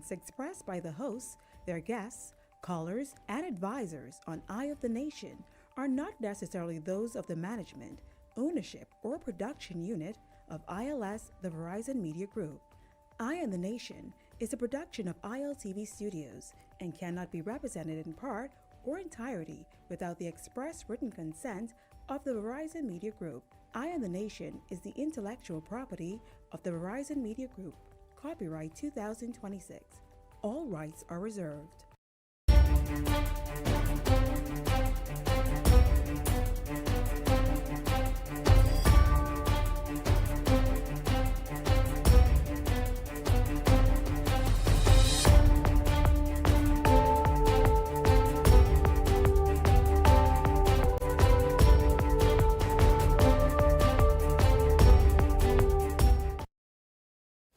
opinions expressed by the hosts, their guests, callers, and advisors on Eye of the Nation are not necessarily those of the management, ownership, or production unit of ILS, the Verizon Media Group. Eye on the Nation is a production of ILTV Studios and cannot be represented in part or entirety without the express written consent of the Verizon Media Group. Eye on the Nation is the intellectual property of the Verizon Media Group. Copyright 2026. All rights are reserved.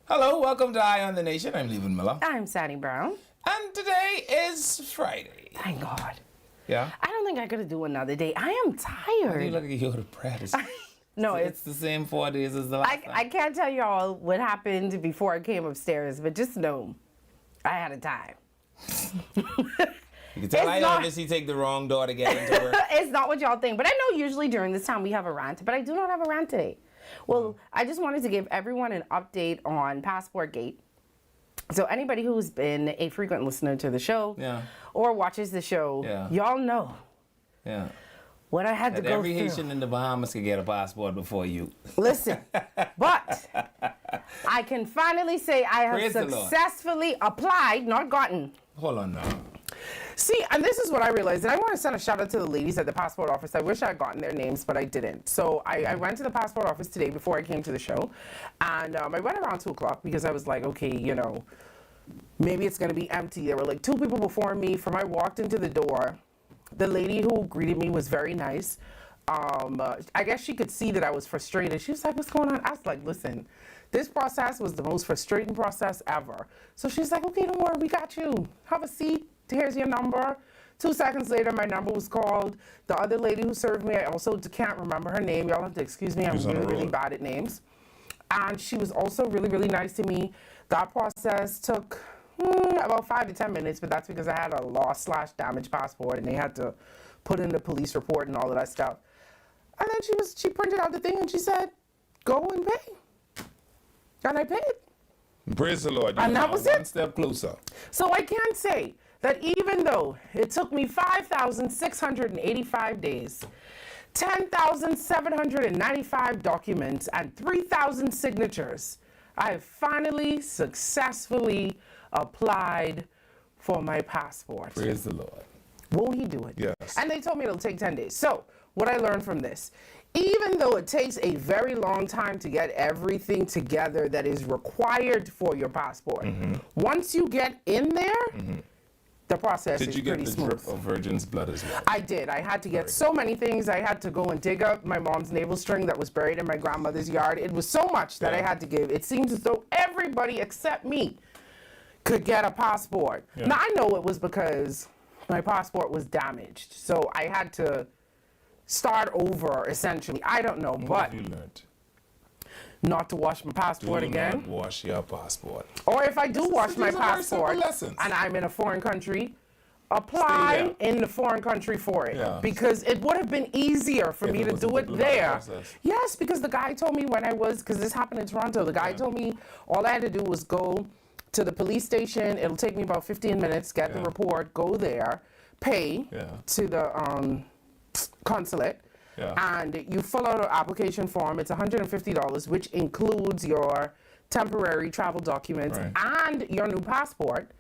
Hello, welcome to Eye on the Nation. I'm Levan Miller. I'm Sadie Brown. And today is Friday. Thank God. Yeah? I don't think I could do another day. I am Why do you tired. look like you're depressed? No, it's the same 4 days as the last time. I can't tell y'all what happened before I came upstairs, but just know I had a time. You can tell It's I not- obviously take the wrong door to get into work. It's not what y'all think, but I know usually during this time we have a rant, but I do not have a rant today. Well, I just wanted to give everyone an update on Passport Gate. So anybody who's been a frequent listener to the show Yeah. or watches the show, Yeah. y'all know Yeah. what I had to And go every through. Haitian in the Bahamas can get a passport before you. Listen, but I can finally say I have Praise the Lord. successfully applied, not gotten. Hold on now. See, and this is what I realized, and I want to send a shout out to the ladies at the passport office. I wish I had gotten their names, but I didn't. So I went to the passport office today before I came to the show, and I went around 2 o'clock because I was like, okay, you know, maybe it's going to be empty. There were like 2 people before me. From I walked into the door, the lady who greeted me was very nice. I guess she could see that I was frustrated. She was like, what's going on? I was like, listen, this process was the most frustrating process ever. So she's like, okay, don't worry, we got you. Have a seat. Here's your number. 2 seconds later, my number was called. The other lady who served me, I also can't remember her name. Y'all have to excuse me. I'm really bad at names. And she was also really, really nice to me. That process took about 5 to 10 minutes, but that's because I had a lost/damaged passport, and they had to put in the police report and all of that stuff. And then she printed out the thing and she said, go and pay. And I paid. Praise the Lord. And that was it. One step closer. So I can say that even though it took me 5,685 days, 10,795 documents, and 3,000 signatures, I have finally successfully applied for my passport. Praise the Lord. Won't he do it? Yes. And they told me it'll take 10 days. So what I learned from this, even though it takes a very long time to get everything together that is required for your passport, once you get in there, the process Did is you get pretty the smooth. drip of virgin's blood as well? I did. I had to get so many things. I had to go and dig up my mom's navel string that was buried in my grandmother's yard. It was so much that I had to give. It seems as though everybody except me could get a passport. Yeah. Now, I know it was because my passport was damaged. So I had to start over, essentially. I don't know, What but have you learned? not to wash my passport Do again. not wash your passport. Or if I do wash my these are very simple passport lessons. and I'm in a foreign country, apply Stay in the foreign country for it. Yeah. Because it would have been easier for If me it to was a do it diplomatic there. process. Yes, because the guy told me when I was, because this happened in Toronto, the guy told me all I had to do was go to the police station. It'll take me about 15 minutes, get the report, go there, pay to the consulate. Yeah. And you fill out an application form. It's $150, which includes your temporary travel documents and your new passport.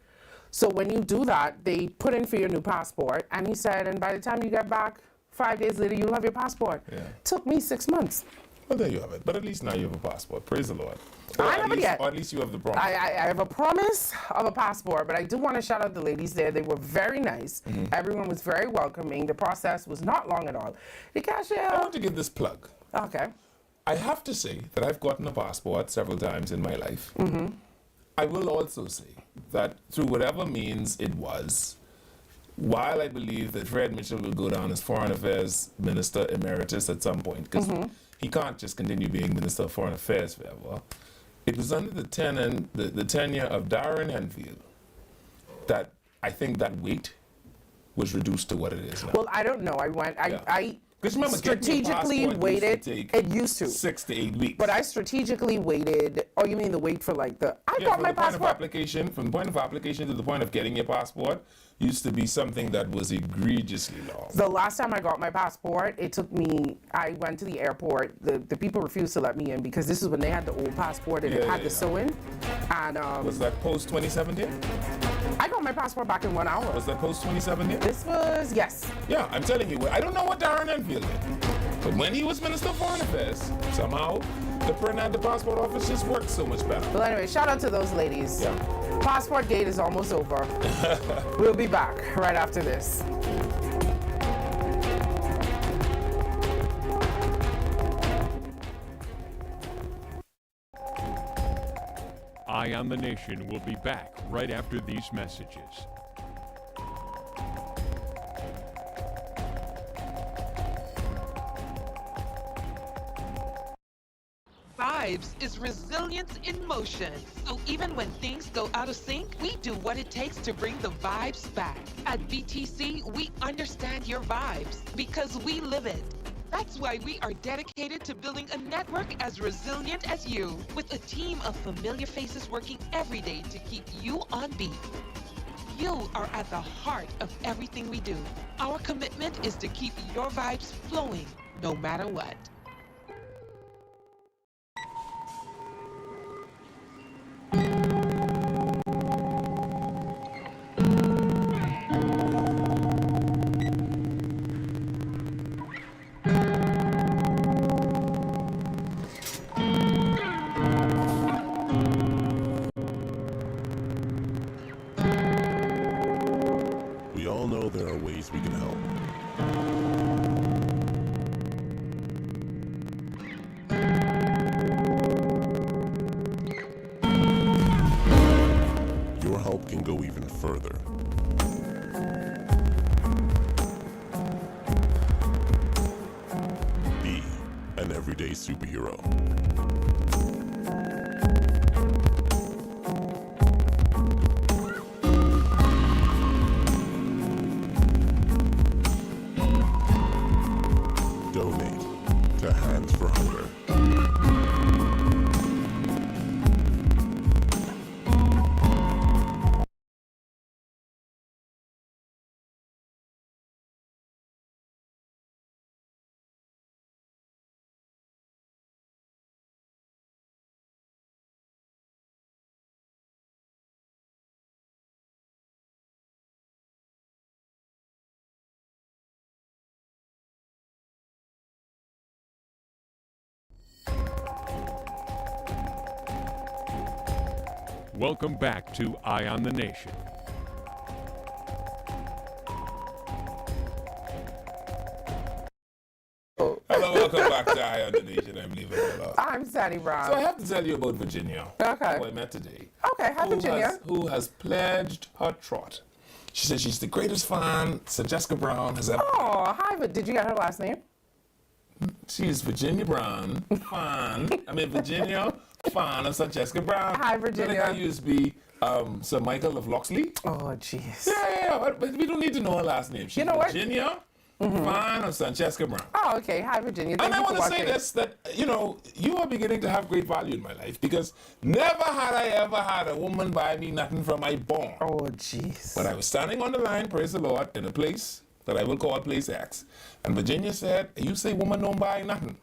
So when you do that, they put in for your new passport. And he said, and by the time you get back, 5 days later, you'll have your passport. Yeah. Took me 6 months. Well, there you have it. But at least now you have a passport. Praise the Lord. I haven't yet. Or at least you have the promise. I have a promise of a passport, but I do want to shout out the ladies there. They were very nice. Everyone was very welcoming. The process was not long at all. The cashier. I want to give this plug. Okay. I have to say that I've gotten a passport several times in my life. I will also say that through whatever means it was, while I believe that Fred Mitchell will go down as Foreign Affairs Minister Emeritus at some point, because he can't just continue being Minister of Foreign Affairs forever, it was under the tenure of Darren Enfield that I think that weight was reduced to what it is now. Well, I don't know. I 'Cause remember, getting your strategically passport waited. It used to. 6 to 8 weeks. But I strategically waited. Oh, you mean the wait for like the? I got from my the point of passport. application, from the point of application to the point of getting your passport, used to be something that was egregiously long. The last time I got my passport, it took me. I went to the airport. The people refused to let me in because this is when they had the old passport and it had the sew-in. And Was that post 2017? I got my passport back in 1 hour. Was that post 2017? This was yes. Yeah, I'm telling you, I don't know what Darren Enfield did, but when he was Minister of Foreign Affairs, somehow the print at the passport office just worked so much better. Well, anyway, shout out to those ladies. Yeah. Passport gate is almost over. We'll be back right after this. Eye on the Nation will be back right after these messages. Vibes is resilience in motion. So even when things go out of sync, we do what it takes to bring the vibes back. At BTC, we understand your vibes because we live it. That's why we are dedicated to building a network as resilient as you, with a team of familiar faces working every day to keep you on beat. You are at the heart of everything we do. Our commitment is to keep your vibes flowing, no matter what. We all know there are ways we can help. Your help can go even further. Be an everyday superhero. Donate to Hands for Hunger. Welcome back to Eye on the Nation. Hello, welcome back to Eye on the Nation. I'm Levi Miller. I'm Sandy Brown. So I have to tell you about Virginia, Okay. who I met today. Okay, hi, Virginia. Who has pledged her trot. She said she's the greatest fan Sir Jessica Brown has ever. Oh, hi, but did you get her last name? She is Virginia Brown, Virginia fan of Sir Jessica Brown. Hi, Virginia. I used to be Sir Michael of Locksley. Oh, jeez. Yeah, but we don't need to know her last name. She's You know what? Virginia fan of Sir Jessica Brown. Oh, okay. Hi, Virginia. Thank And I you want for to say watching. this, that, you are beginning to have great value in my life because never had I ever had a woman buy me nothing from my born. Oh, jeez. But I was standing on the line, praise the Lord, in a place that I will call Place X. And Virginia said, you say woman don't buy nothing.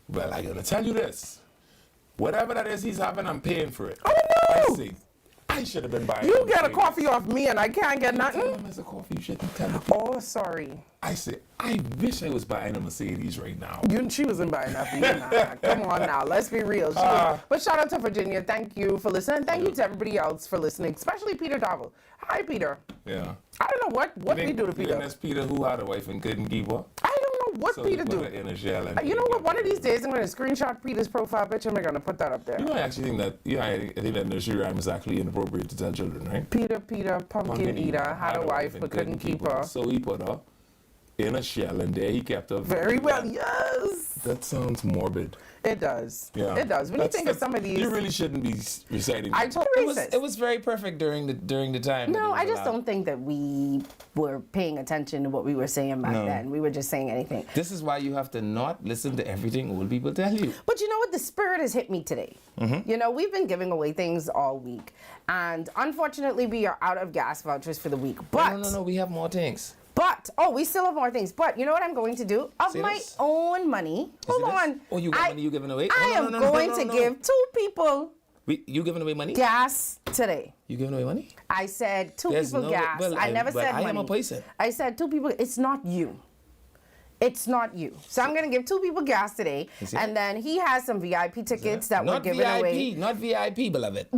Well, I gotta tell you this. Whatever that is he's having, I'm paying for it. Oh, no! I see. I should have been buying You him get a things. coffee off me and I can't get Tell nothing? him it's a coffee, you shouldn't tell him. Oh, sorry. I said, I wish I was buying a Mercedes right now. She wasn't buying that for you. Nah. Come on now, let's be real. But shout out to Virginia. Thank you for listening. Thank you to everybody else for listening, especially Peter Darvel. Hi, Peter. Yeah. I don't know what we do to You Peter. think that's Peter who had a wife and couldn't keep her? I don't know what So Peter he do. put her in a shell and You know what? One of these days I'm going to screenshot Peter's profile picture and I'm going to put that up there. I actually think that, I think that nursery rhyme is actually inappropriate to tell children, right? Peter, pumpkin eater, had a wife but couldn't keep her. So he put her in a shell and there he kept her. Very well, yes. That sounds morbid. It does. Yeah. It does. When you think of some of these, You really shouldn't be reciting. I that. totally It was very perfect during the time. that it No, was I just allowed. don't think that we were paying attention to what we were saying back then. We were just saying anything. This is why you have to not listen to everything old people tell you. But you know what? The spirit has hit me today. You know, we've been giving away things all week. And unfortunately, we are out of gas vouchers for the week. But No, we have more things. we still have more things. But you know what I'm going to do? Of See my this? own money. Hold See this? on. Oh, you got money you giving away? I am going to give 2 people You giving away money? gas today. You giving away money? I said 2 There's people no- gas. well, I never but said I money. am a person. I said 2 people. It's not you. It's not you. So I'm going to give 2 people gas today. see? And then he has some VIP tickets that we're Not giving VIP, away. not VIP, beloved.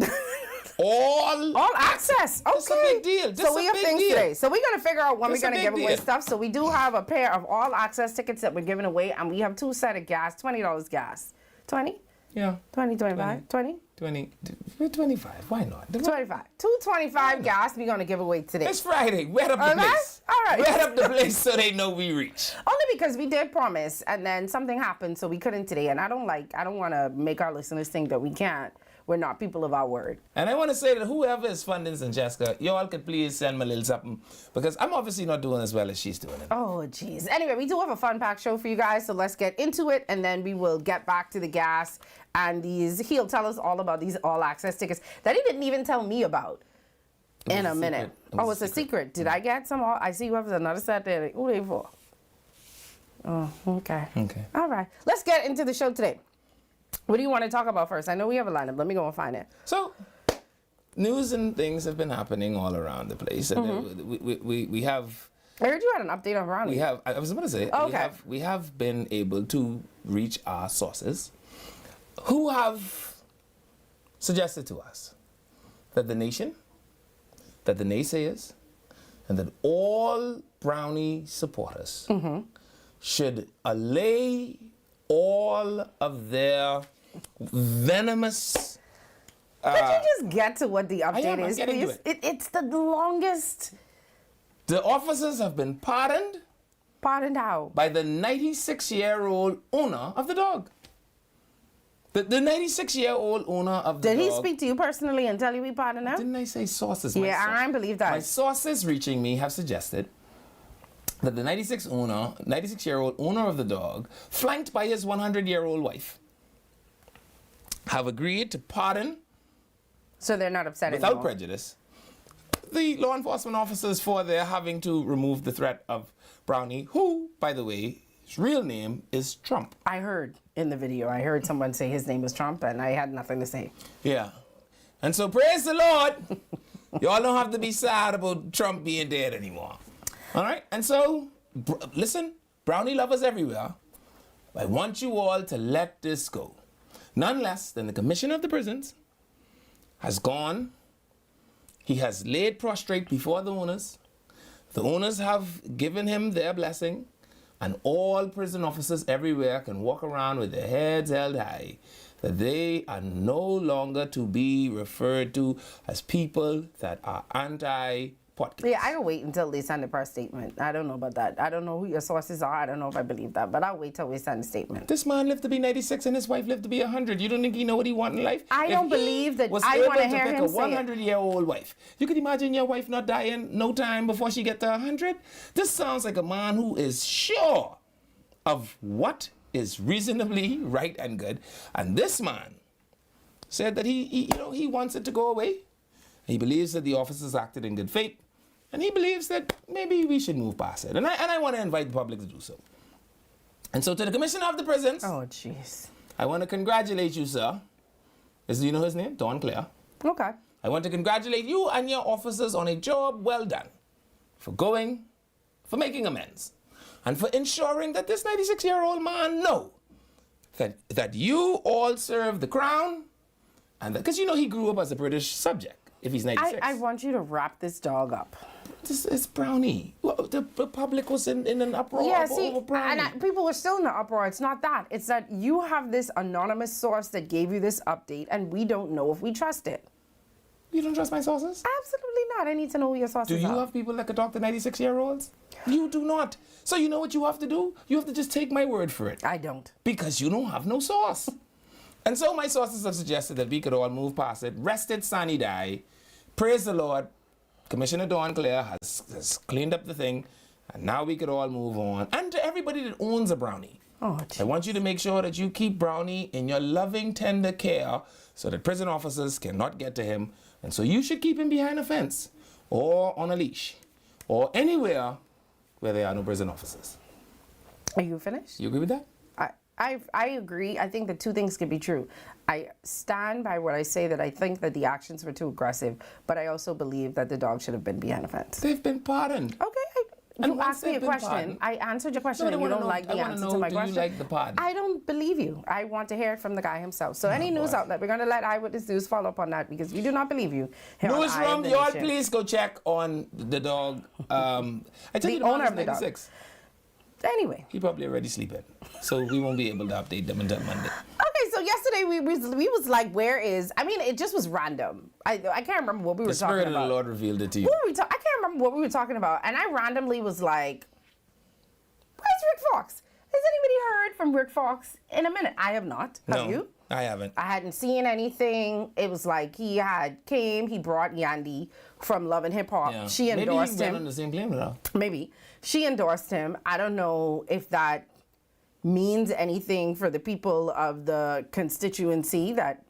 All access. Okay. This a big deal. This So we a have big things deal. today. So we're going to figure out when This we're a going to big give away deal. stuff. So we do have a pair of all access tickets that we're giving away. And we have 2 set of gas, $20 gas. 20? Yeah. 20, 25? 20? 25. Why not? 25. 225 gas we're going to give away today. It's Friday. Wet up the Okay? place. All right. Wet up the place so they know we reach. Only because we did promise and then something happened so we couldn't today. And I don't want to make our listeners think that we can't. We're not people of our word. And I want to say that whoever is funding Francesca, y'all could please send me a little something because I'm obviously not doing as well as she's doing it. Oh, jeez. Anyway, we do have a fun pack show for you guys, so let's get into it, and then we will get back to the gas and he'll tell us all about these all-access tickets that he didn't even tell me about in a minute. Oh, it's a secret. Did I get some? I see you have another set there. Who they for? Oh, okay. Okay. All right. Let's get into the show today. What do you want to talk about first? I know we have a lineup. Let me go and find it. So, news and things have been happening all around the place. And we have... I heard you had an update on Brownie. I was about to say, Okay. we have been able to reach our sources who have suggested to us that the nation, that the naysayers, and that all Brownie supporters should allay all of their venomous... Could you just get to what the update I'm is, getting to please? It's the longest. The officers have been pardoned Pardoned how? by the 96-year-old owner of the dog. The 96-year-old owner of the Did dog. he speak to you personally and tell you we pardoned him? Didn't I say sources? Yeah, I believe that. My sources reaching me have suggested that the 96-year-old owner of the dog, flanked by his 100-year-old wife, have agreed to pardon So they're not upset without anymore. prejudice the law enforcement officers for their having to remove the threat of Brownie, who, by the way, his real name is Trump. I heard in the video, I heard someone say his name was Trump, and I had nothing to say. Yeah. And so praise the Lord. Y'all don't have to be sad about Trump being dead anymore. All right? And so, listen, Brownie lovers everywhere. I want you all to let this go. None less than the Commissioner of the Prisons has gone. He has laid prostrate before the owners. The owners have given him their blessing. And all prison officers everywhere can walk around with their heads held high, that they are no longer to be referred to as people that are anti-podcast. Yeah, I can wait until they send a press statement. I don't know about that. I don't know who your sources are. I don't know if I believe that, but I'll wait till we send a statement. This man lived to be 96 and his wife lived to be 100. You don't think he know what he want in life? I don't believe that. Was I able want to to hear pick him a say it. 100-year-old wife. You could imagine your wife not dying no time before she get to 100? This sounds like a man who is sure of what is reasonably right and good. And this man said that he wants it to go away. He believes that the officers acted in good faith. And he believes that maybe we should move past it. And I want to invite the public to do so. And so to the Commissioner of the Prisons, Oh, jeez. I want to congratulate you, sir. Do you know his name? Don Clare. Okay. I want to congratulate you and your officers on a job well done for making amends, and for ensuring that this 96-year-old man know that you all serve the crown, and because he grew up as a British subject. If he's 96, I want you to wrap this dog up. This is Brownie. Well, the public was in an uproar Yeah, over Brownie. and people were still in the uproar. It's not that. It's that you have this anonymous source that gave you this update, and we don't know if we trust it. You don't trust my sources? Absolutely not. I need to know who your sources Do you are. have people that could talk to 96-year-olds? You do not. So you know what you have to do? You have to just take my word for it. I don't. Because you don't have no source. And so my sources have suggested that we could all move past it. Rested Sani die. Praise the Lord. Commissioner Dawn Clare has cleaned up the thing. And now we could all move on. And to everybody that owns a Brownie. Oh, I want you to make sure that you keep Brownie in your loving, tender care so that prison officers cannot get to him. And so you should keep him behind a fence or on a leash or anywhere where there are no prison officers. Are you finished? You agree with that? I agree. I think the two things can be true. I stand by what I say, that I think that the actions were too aggressive, but I also believe that the dog should have been behind a fence. They've been pardoned. Okay. And You once asked me a they've been question. pardoned- I answered your question, No, I and you wanna don't know- like the I wanna answer know, to my do you question. like the pardon? I don't believe you. I want to hear it from the guy himself. So any news outlet, we're going to let Eyewitness News follow up on that, because we do not believe you. Here on Eye of Newsroom, the y'all Nation. please go check on the dog. I tell you, the owner owner of the dog. 96. Anyway. He probably already sleeping. So we won't be able to update them until Monday. Okay, so yesterday we was like, where is? I mean, it just was random. I can't remember what we were The Spirit talking of about. the Lord revealed it to you. What were we I can't remember what we were talking about, and I randomly was like, "Where's Rick Fox? Has anybody heard from Rick Fox in a minute?" I have not. Have No, you? I haven't. I hadn't seen anything. It was like he brought Yandy from Love and Hip Hop. Yeah. She endorsed Maybe he him. went on the same plane with her. Maybe. She endorsed him. I don't know if that means anything for the people of the constituency that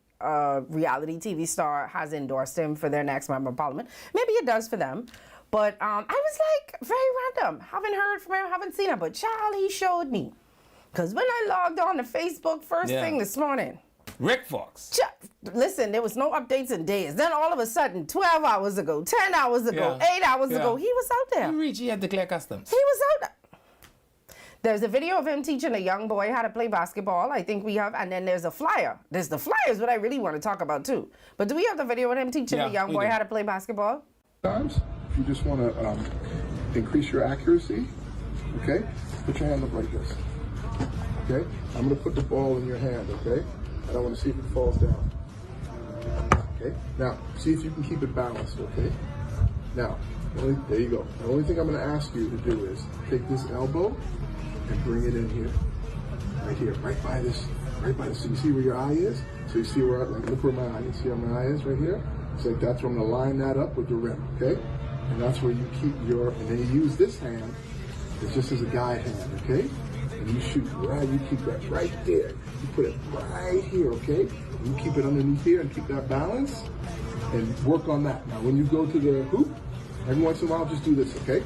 reality TV star has endorsed him for their next member of parliament. Maybe it does for them. But I was like, very random. Haven't heard from him, haven't seen him. But child, he showed me. Because when I logged on to Facebook first Yeah. thing this morning, Rick Fox. listen, there was no updates in days. Then all of a sudden, 12 hours ago, 10 hours ago, Yeah. 8 hours Yeah. ago, he was out there. He had declared customs. He was out there. There's a video of him teaching a young boy how to play basketball. I think we have, and then there's a flyer. There's the flyers, what I really want to talk about too. But do we have the video of him teaching Yeah, a young we boy do. how to play basketball? Times, if you just want to increase your accuracy, okay, put your hand up like this. Okay, I'm going to put the ball in your hand, okay, and I want to see if it falls down. Okay, now see if you can keep it balanced, okay. Now, there you go. The only thing I'm going to ask you to do is take this elbow and bring it in here, right by this. So you see where your eye is? So you see where, like, look where my eye is. See where my eye is right here? It's like that's where I'm going to line that up with the rim, okay? And that's where you keep and then you use this hand, it's just as a guide hand, okay? And you shoot you keep that right there. You put it right here, okay? You keep it underneath here and keep that balance and work on that. Now, when you go to the hoop, every once in a while, just do this, okay?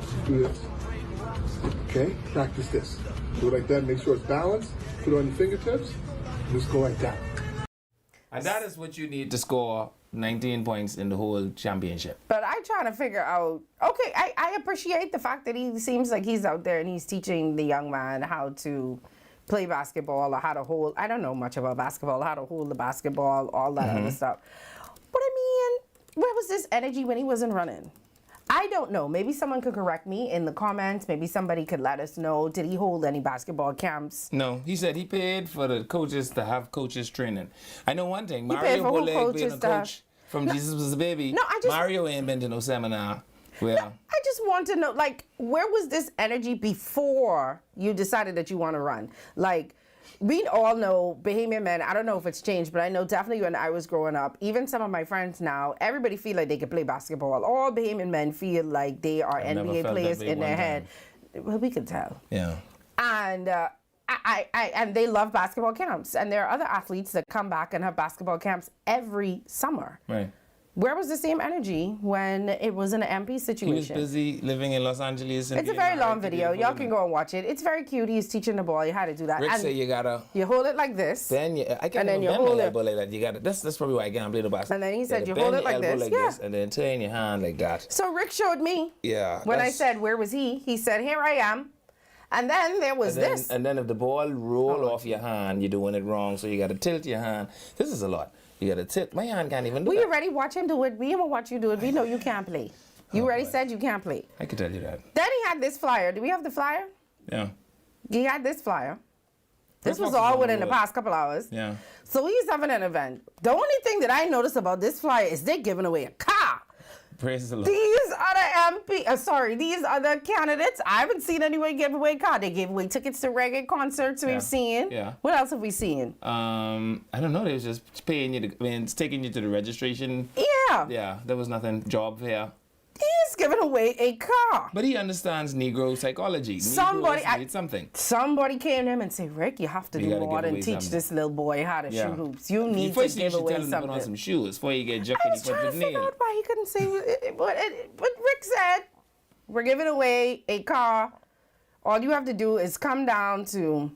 Just do this. Okay? Practice this. Do it like that. Make sure it's balanced. Put it on your fingertips. Just go like that. And that is what you need to score 19 points in the whole championship. But I'm trying to figure out, okay, I appreciate the fact that he seems like he's out there and he's teaching the young man how to play basketball or how to hold, I don't know much about basketball, how to hold the basketball, all that other stuff. But I mean, where was this energy when he wasn't running? I don't know. Maybe someone could correct me in the comments. Maybe somebody could let us know. Did he hold any basketball camps? No, he said he paid for the coaches to have coaches training. I know one thing, paid Mario for who Boleg being coaches a to have- coach from Jesus Was a Baby. No, I just- Mario ain't been to no seminar where I just want to know, like, where was this energy before you decided that you want to run? Like, we all know Bahamian men, I don't know if it's changed, but I know definitely when I was growing up, even some of my friends now, everybody feel like they can play basketball. All Bahamian men feel like they are I've never NBA felt players that way in their one head. Well, we could tell. yeah. And and they love basketball camps. And there are other athletes that come back and have basketball camps every summer. Right. Where was the same energy when it was an MP He was situation? busy living in Los Angeles. And It's a being very married long to video. beautiful Y'all women. can go and watch it. It's very cute. He's teaching the boy how to do that. Rick and said you gotta you hold it like this. bend your, I can't And then even you bend my hold it. elbow like that. You gotta, that's probably why I can't play the basketball. And then he You said gotta you bend hold it your like elbow this. Yeah. and then turn your hand like that. So Rick showed me. Yeah. When I that's- said, where was he said, here I am. And then there was and then, this. And then if the ball roll off your hand, you're doing it wrong. So you gotta tilt your hand. This is a lot. You gotta tilt. My hand can't even do We that. already watch him do it. We even watch you do it. We know you can't play. You already said you can't play. I can tell you that. Then he had this flyer. Do we have the flyer? Yeah. He had this flyer. This Red was Fox is all on within the the road. past couple hours. Yeah. So he's having an event. The only thing that I noticed about this flyer is they're giving away a car. Praise the Lord. These other candidates, I haven't seen anyone give away a car. They gave away tickets to reggae concerts Yeah. we've seen. Yeah. What else have we seen? I don't know. They was just paying you. It's taking you to the registration. Yeah. Yeah, there was nothing. Job fair. He's giving away a car. But he understands Negro psychology. Somebody- Negroes need something. Somebody came to him and said, Rick, you have to You do gotta more give than away teach something. this little boy how to Yeah. shoot hoops. You need to First, you give should away tell him to put on some something. shoes before you get jucked I in was the foot trying with to figure nail. out why he couldn't say what Rick said. We're giving away a car. All you have to do is come down to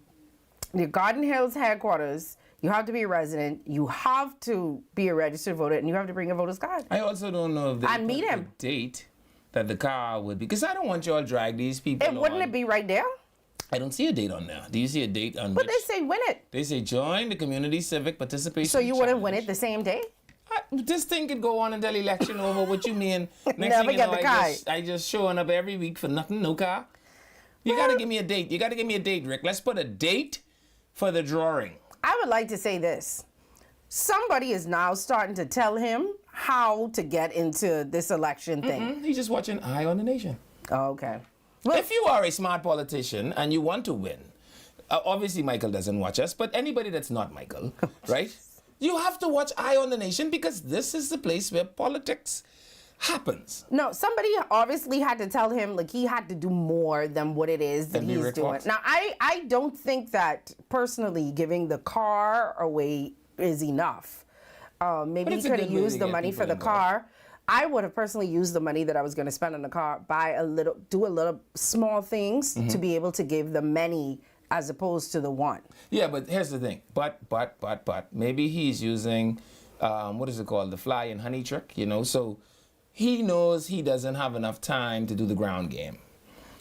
the Garden Hills headquarters. You have to be a resident. You have to be a registered voter, and you have to bring a voter's card. I also don't know if they And put meet the him. date that the car would be, because I don't want y'all drag these people. Wouldn't on. it be right there? I don't see a date on there. Do you see a date on But which? they say win it. They say join the community civic participation. So you wouldn't win challenge. it the same day? This thing could go on until election over. What you mean? Next Never thing you get know, the car. I just showing up every week for nothing, no car. You gotta give me a date. You gotta give me a date, Rick. Let's put a date for the drawing. I would like to say this. Somebody is now starting to tell him how to get into this election thing. He's just watching Eye on the Nation. Oh, okay. Well, If you are a smart politician and you want to win, obviously Michael doesn't watch us, but anybody that's not Michael, right? You have to watch Eye on the Nation because this is the place where politics happens. no, somebody obviously had to tell him like he had to do more than what it is that Than be he's Rick doing. Fox. Now, I don't think that personally giving the car away is enough. Maybe But he it's a could have good way used to the get money for people the involved. car. I would have personally used the money that I was going to spend on the car, do a little small things Mm-hmm. to be able to give the many as opposed to the one. Yeah, but here's the thing. But maybe he's using, what is it called? The fly and honey trick, you know? So he knows he doesn't have enough time to do the ground game.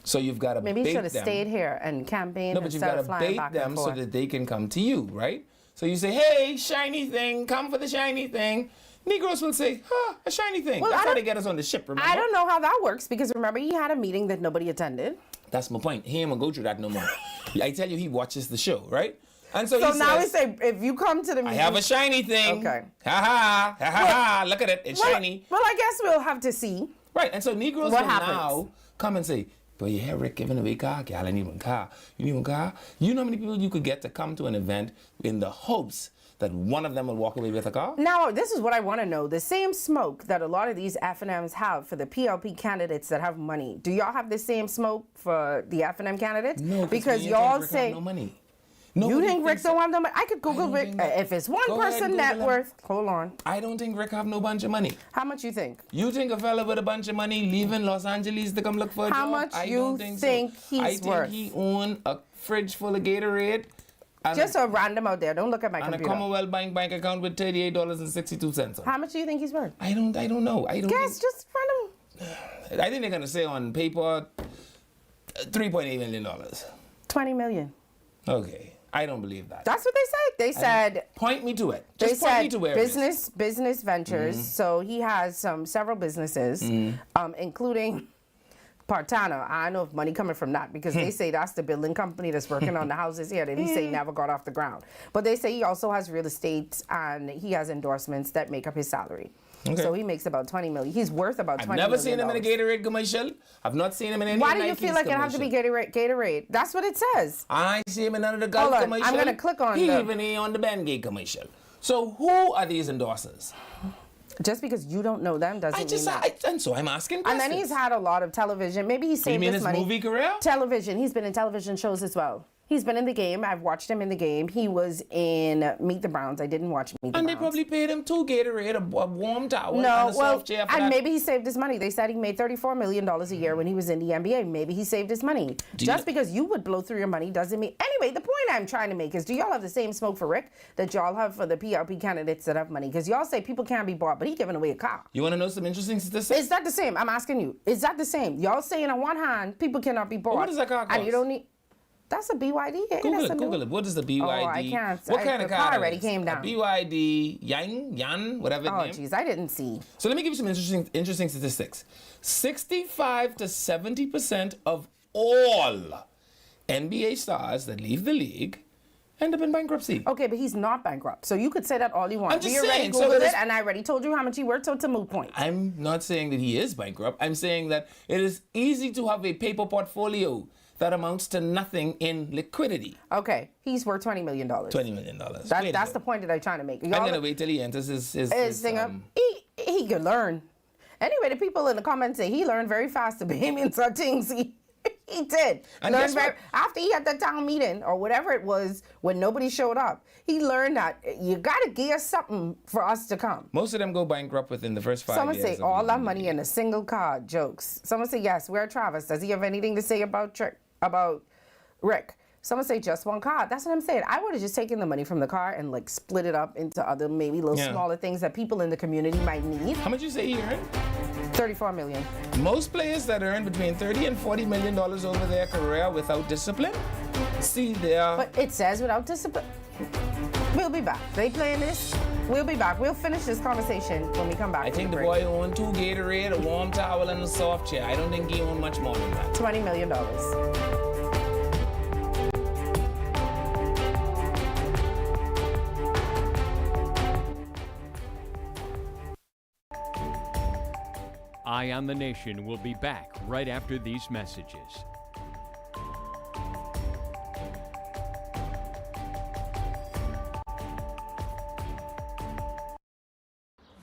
So you've got to Maybe he bait should have them. stayed here and campaigned No, but you've instead got of to flying bait back them and so forth. that they can come to you, right? So you say, hey, shiny thing, come for the shiny thing. Negroes will say, a shiny thing. Well, That's I how they don't- get us on the ship, remember? I don't know how that works because remember he had a meeting that nobody attended. That's my point. He ain't gonna go through that no more. I tell you, he watches the show, right? And so, So he now says, we say if you come to the I meeting, have a shiny thing. Okay. Ha ha, ha ha ha, look at it, it's well, shiny. Well, I guess we'll have to see. Right, and so Negroes What can happens? now come and say, but you hear Rick giving away car, gal, I need one car. You need one car? You know how many people you could get to come to an event in the hopes that one of them will walk away with a car? Now, this is what I want to know. The same smoke that a lot of these F&Ms have for the PLP candidates that have money, do y'all have the same smoke for the F&M candidates? No, because we ain't y'all think Rick have say... no money. You Nobody think Rick thinks don't have no money? I could Google don't Rick. think that- If it's one Go ahead, person Google net him. worth, hold on. I don't think Rick have no bunch of money. How much you think? You think a fella with a bunch of money leaving Los Angeles to come look for a How job? much I you don't think, think so. he's I think worth? he own a fridge full of Gatorade and, Just a random out there. Don't look at my and a computer. Commonwealth bank account with $38.62 on. How much do you think he's worth? I don't know. I don't Guess, think, just random. I think they're gonna say on paper $3.8 million. 20 million. Okay. I don't believe that. That's what they said. They said Point me to it. they Just point me said to where it is. business ventures. So he has several businesses, including Partana. I don't know if money coming from that because they say that's the building company that's working on the houses here that he say never got off the ground. But they say he also has real estate and he has endorsements that make up his salary. Okay. So he makes about 20 million. He's worth about 20 I've million. never seen him in a Gatorade commercial. I've not seen him in any Why do you Nike's feel like it have to be commercial. Gatorade? That's what it says. I see him in none of the golf Hold on, commercial. I'm gonna click on He the- even ain't on the Bengay commercial. So who are these endorsers? Just because you don't know them doesn't mean that. And so I'm asking And questions. then he's had a lot of television. Maybe he saved You mean his his money. movie career? Television. He's been in television shows as well. He's been in the game. I've watched him in the game. He was in Meet the Browns. I didn't watch Meet the And Browns. they probably paid him 2 Gatorade, a warm towel, No, and a well, soft chair for and that. maybe he saved his money. They said he made $34 million a year when he was in the NBA. Maybe he saved his money. Just because you would blow through your money doesn't mean... Anyway, the point I'm trying to make is, do y'all have the same smoke for Rick that y'all have for the PLP candidates that have money? Because y'all say people can't be bought, but he giving away a car. You want to know some interesting statistics? Is that the same? I'm asking you. Is that the same? Y'all saying on one hand, people cannot be bought. what does that car And you cost? don't need... That's a BYD. Yeah, Google that's it, a new- Google it. What is the BYD? Oh, I can't. What kind of the car? car already is? came down. A BYD, Yan, whatever Oh, name. jeez, I didn't see. So let me give you some interesting statistics. 65 to 70% of all NBA stars that leave the league end up in bankruptcy. Okay, but he's not bankrupt. So you could say that all you want. I'm just We already saying, so Googled that it, and I already told you how much he worth, so it's a moot point. I'm not saying that he is bankrupt. I'm saying that it is easy to have a paper portfolio that amounts to nothing in liquidity. Okay, he's worth $20 million. $20 million. That's the point that I'm trying to make. I'm going to wait till he enters his thing up. He could learn. Anyway, the people in the comments say he learned very fast. The Bahamians are things. He did. And guess what? After he had the town meeting or whatever it was when nobody showed up, he learned that you got to give us something for us to come. Most of them go bankrupt within the first 5 years. Someone say all that money in a single card. Jokes. Someone say yes. Where Travis? Does he have anything to say about Rick? Someone say just one card. That's what I'm saying. I would have just taken the money from the car and like split it up into other maybe little smaller things that people in the community might need. How much you say he earned? $34 million. Most players that earn between $30 and $40 million over their career without discipline, see their... But it says without discipline. We'll be back. They playing this. We'll be back. We'll finish this conversation when we come back. I think the boy owned 2 Gatorade, a warm towel, and a soft chair. I don't think he owned much more than that. $20 million. Eye on the Nation will be back right after these messages.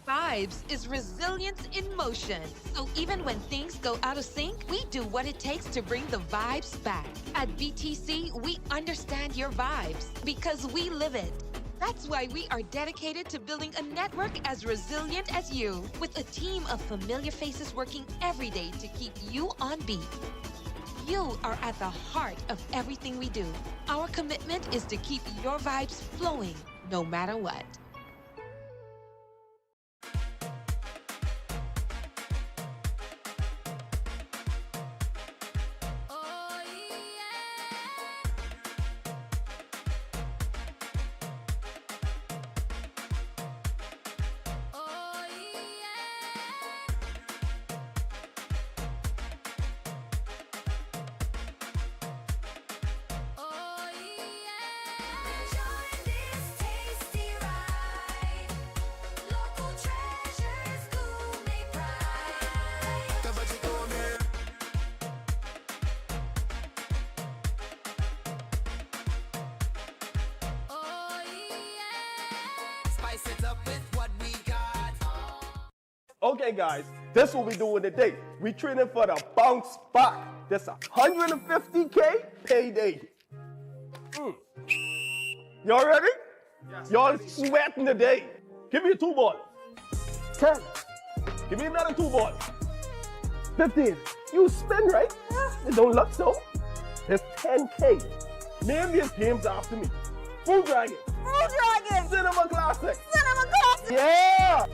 Vibes is resilience in motion. So even when things go out of sync, we do what it takes to bring the vibes back. At BTC, we understand your vibes because we live it. That's why we are dedicated to building a network as resilient as you, with a team of familiar faces working every day to keep you on beat. You are at the heart of everything we do. Our commitment is to keep your vibes flowing, no matter what. Okay, guys, this is what we doing today. We training for the bounce back. This 150K payday. Y'all ready? Yes. Y'all sweating today. Give me a 2 ball. 10. Give me another 2 ball. 15. You spin, right? It don't look so. It's 10K. Name these games after me. Food Dragon. Food Dragon. Cinema Classic. Cinema Classic. Yeah.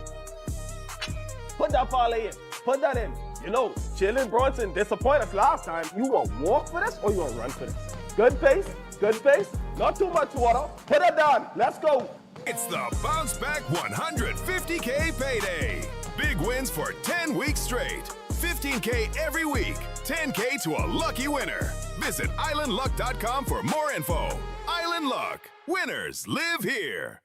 Put that parlay in. Put that in. You know, Jalen Brunson disappointed us last time. You want to walk for this or you want to run for this? Good pace. Good pace. Not too much water. Put it down. Let's go. It's the Bounce Back 150K payday. Big wins for 10 weeks straight. 15K every week. 10K to a lucky winner. Visit islandluck.com for more info. Island Luck. Winners live here.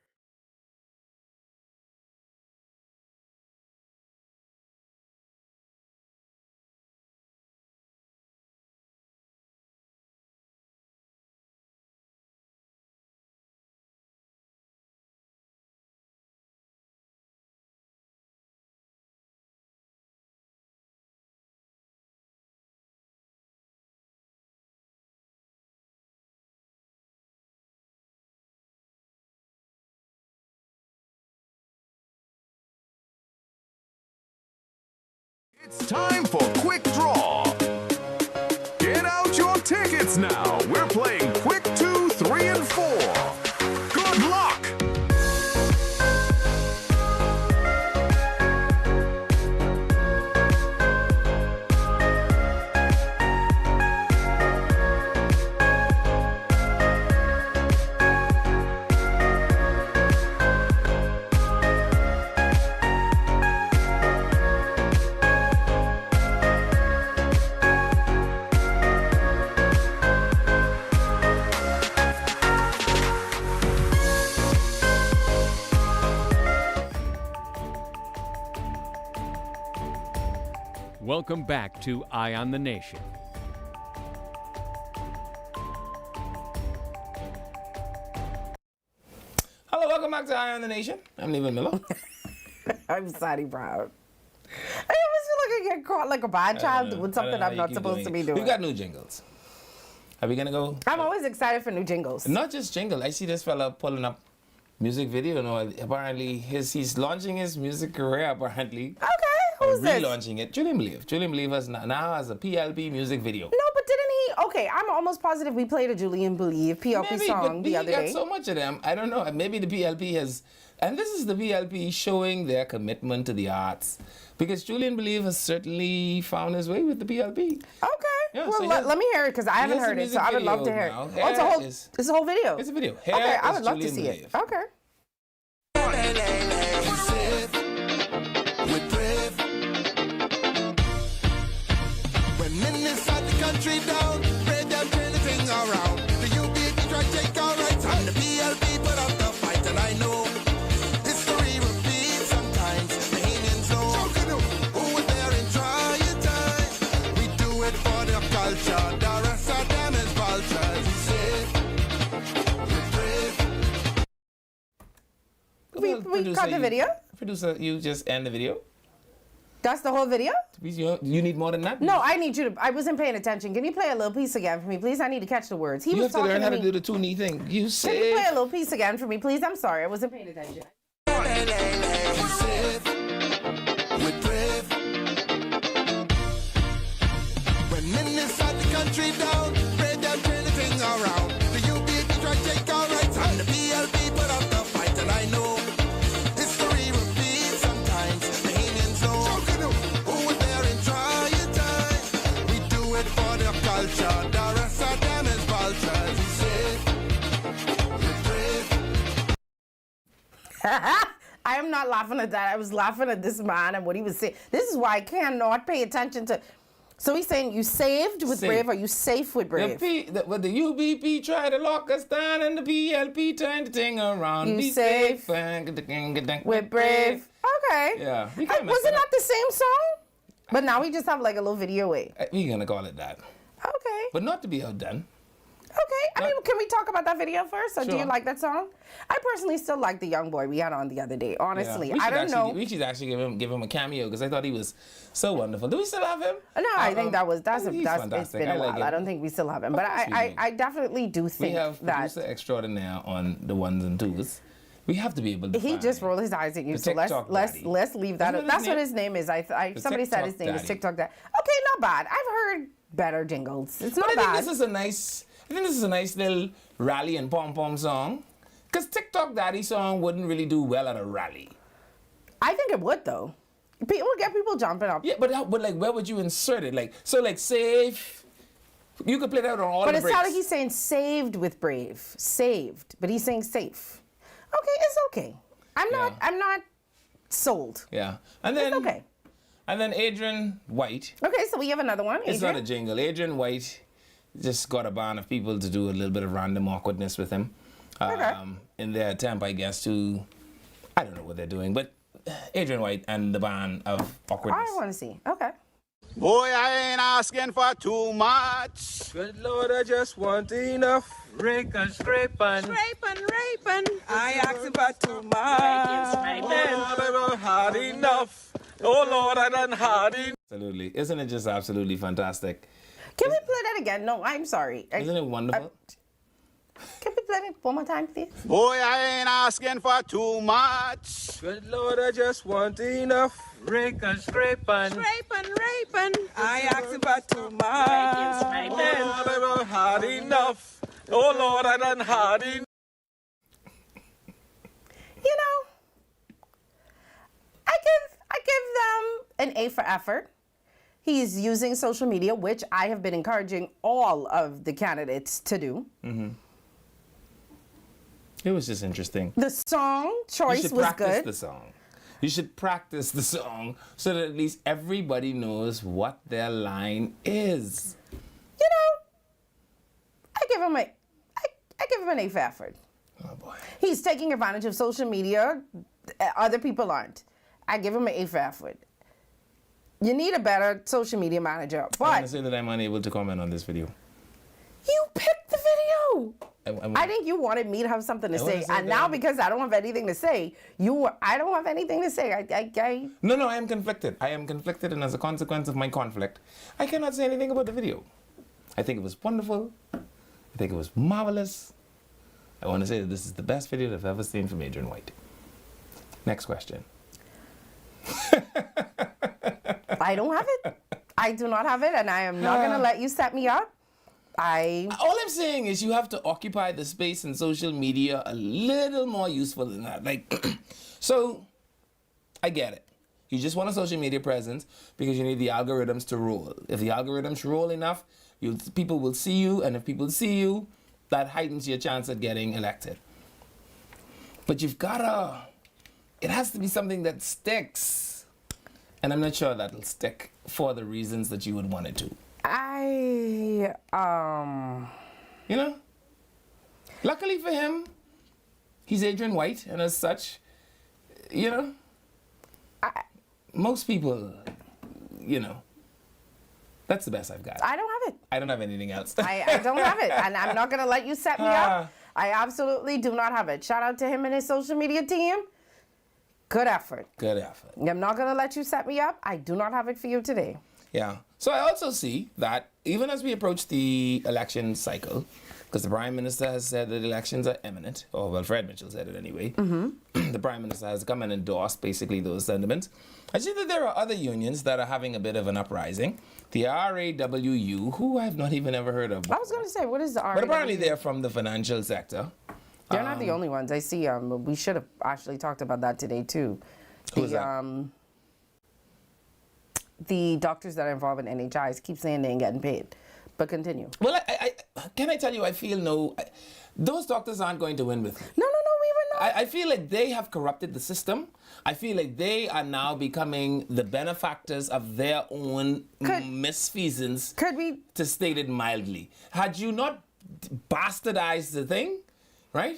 It's time for Quick Draw. Get out your tickets now. We're playing Quick 2, 3, and 4. Good luck! Welcome back to Eye on the Nation. Hello, welcome back to Eye on the Nation. I'm Levan Miller. I'm Sadie Brown. I always feel like I get caught like a bad child doing something I'm not supposed to be doing. We've got new jingles. Are we gonna go? I'm always excited for new jingles. Not just jingle. I see this fella pulling up music video. No, apparently he's launching his music career. Apparently. Okay, who's this? Relaunching it. Julian Believe. Julian Believe now has a PLP music video. No, but didn't he? Okay, I'm almost positive we played a Julian Believe PLP song the other day. He got so much of them. I don't know. Maybe the PLP has, and this is the PLP showing their commitment to the arts, because Julian Believe has certainly found his way with the PLP. Okay. Yeah, well, so let me hear it because I haven't heard it, so I would love to hear it. Oh, it's a whole video. It's a video. Okay, I would love to see it. Okay. When men inside the country down, spread them anything around. The UBP try to take our rights, and the PLP put up the fight, and I know history repeats sometimes. Bahamians know Junkanoo, who was there in trying times. We do it for the culture, the rest of them is vultures. We say, we're brave. We cut the video? Producer, you just end the video? That's the whole video? You need more than that? No, I need you to. I wasn't paying attention. Can you play a little piece again for me, please? I need to catch the words. He You was have to learn how talking to do the 2 knee thing. You Can say. you play a little piece again for me, please? I'm sorry, I wasn't paying attention. We're brave. When men inside the country down, spread them anything around. The UBP try to take our rights, and the PLP put up the fight, and I know history repeats sometimes. Bahamians know Junkanoo, who was there in trying times. We do it for the culture, the rest of them is vultures. We say, we're brave. I am not laughing at that. I was laughing at this man and what he was saying. This is why I cannot pay attention to. So he's saying you saved with Safe. Brave, or you safe with Brave? The UBP tried to lock us down, and the PLP turned the thing around. You Be safe with Brave. Okay. Yeah. We can't mess Was it it up. not the same song? But now we just have like a little video way. We're going to call it that. Okay. But not to be outdone. Okay. I mean, can we talk about that video first? Or do you Sure. like that song? I personally still like the young boy we had on the other day. Honestly, Yeah. I don't know. We should actually give him a cameo, because I thought he was so wonderful. Do we still have him? No, I think that's he's it's fantastic. been a I like while. him. I don't think we still have him, but course we I do. definitely do We think have that producer extraordinaire on the 1s and 2s. We have to be able to he find just rolled his eyes at you. the So let's TikTok let's daddy. let's leave that. Isn't that his That's what name? his name is. Somebody said his TikTok name is daddy. TikTok Dad. Okay, not bad. I've heard better jingles. It's not But I bad. think this is a nice little rally and pom-pom song. Because TikTok Daddy song wouldn't really do well at a rally. I think it would though. It would get people jumping up. Yeah, but like, where would you insert it? Like, so like, safe. You could play that on all But the it's breaks. not like he's saying saved with Brave. Saved. But he's saying safe. Okay, it's okay. I'm not sold. Yeah. And then, It's okay. And then Adrian White. Okay, so we have another one. It's not a Adrian. jingle. Adrian White just got a band of people to do a little bit of random awkwardness with him. In their attempt, I guess, to, I don't know what they're doing, but Adrian White and the band of awkwardness. I want to see. Okay. Boy, I ain't asking for too much. Good Lord, I just want enough. Rake and scrape and Raping. I asking for too much. Oh, Lord, I done hard enough. Oh, Lord, I done hard enough. Absolutely. Isn't it just absolutely fantastic? Can we play that again? No, I'm sorry. Isn't it wonderful? Can we play it one more time, please? Boy, I ain't asking for too much. Good Lord, I just want enough. rake and scrape and Raping. I asking for too much. Oh, Lord, I done hard enough. Oh, Lord, I done hard enough. You know, I give them an A for effort. He's using social media, which I have been encouraging all of the candidates to do. Mm-hmm. It was just interesting. The song choice You should was practice good. the song. You should practice the song so that at least everybody knows what their line is. You know, I give him an A for effort. Oh boy. He's taking advantage of social media. Other people aren't. I give him an A for effort. You need a better social media manager. I'm But gonna say that I'm unable to comment on this video. you picked the video. I'm- I think you wanted me to have something to I wanna say, say and now that- because I don't have anything to say, I don't have anything to say. No, I am conflicted. I am conflicted, and as a consequence of my conflict, I cannot say anything about the video. I think it was wonderful. I think it was marvelous. I want to say that this is the best video that I've ever seen from Adrian White. Next question. I don't have it. I do not have it, and I am not gonna let you set me up. All I'm saying is you have to occupy the space in social media a little more useful than that. Like, so I get it. You just want a social media presence because you need the algorithms to roll. If the algorithms roll enough, people will see you, and if people see you, that heightens your chance at getting elected. But it has to be something that sticks. And I'm not sure that'll stick for the reasons that you would want it to. You know? Luckily for him, he's Adrian White, and as such, you know, most people, you know, that's the best I've got. I don't have it. I don't have anything else. I don't have it, and I'm not gonna let you set me up. I absolutely do not have it. Shout out to him and his social media team. Good effort. Good effort. I'm not gonna let you set me up. I do not have it for you today. Yeah. So I also see that even as we approach the election cycle, because the Prime Minister has said that elections are imminent, or well, Fred Mitchell said it anyway. The Prime Minister has come and endorsed basically those sentiments. I see that there are other unions that are having a bit of an uprising. The RAWU, who I've not even ever heard of. I was gonna say, what is the RAWU? But apparently they're from the financial sector. They're not the only ones. I see. We should have actually talked about that today too. Who's that? The doctors that are involved in NHIs keep saying they ain't getting paid. But continue. Well, can I tell you, I feel those doctors aren't going to win with me. No, we were not. I feel like they have corrupted the system. I feel like they are now becoming the benefactors of their own misfeasance, to state it mildly. Had you not bastardized the thing, right?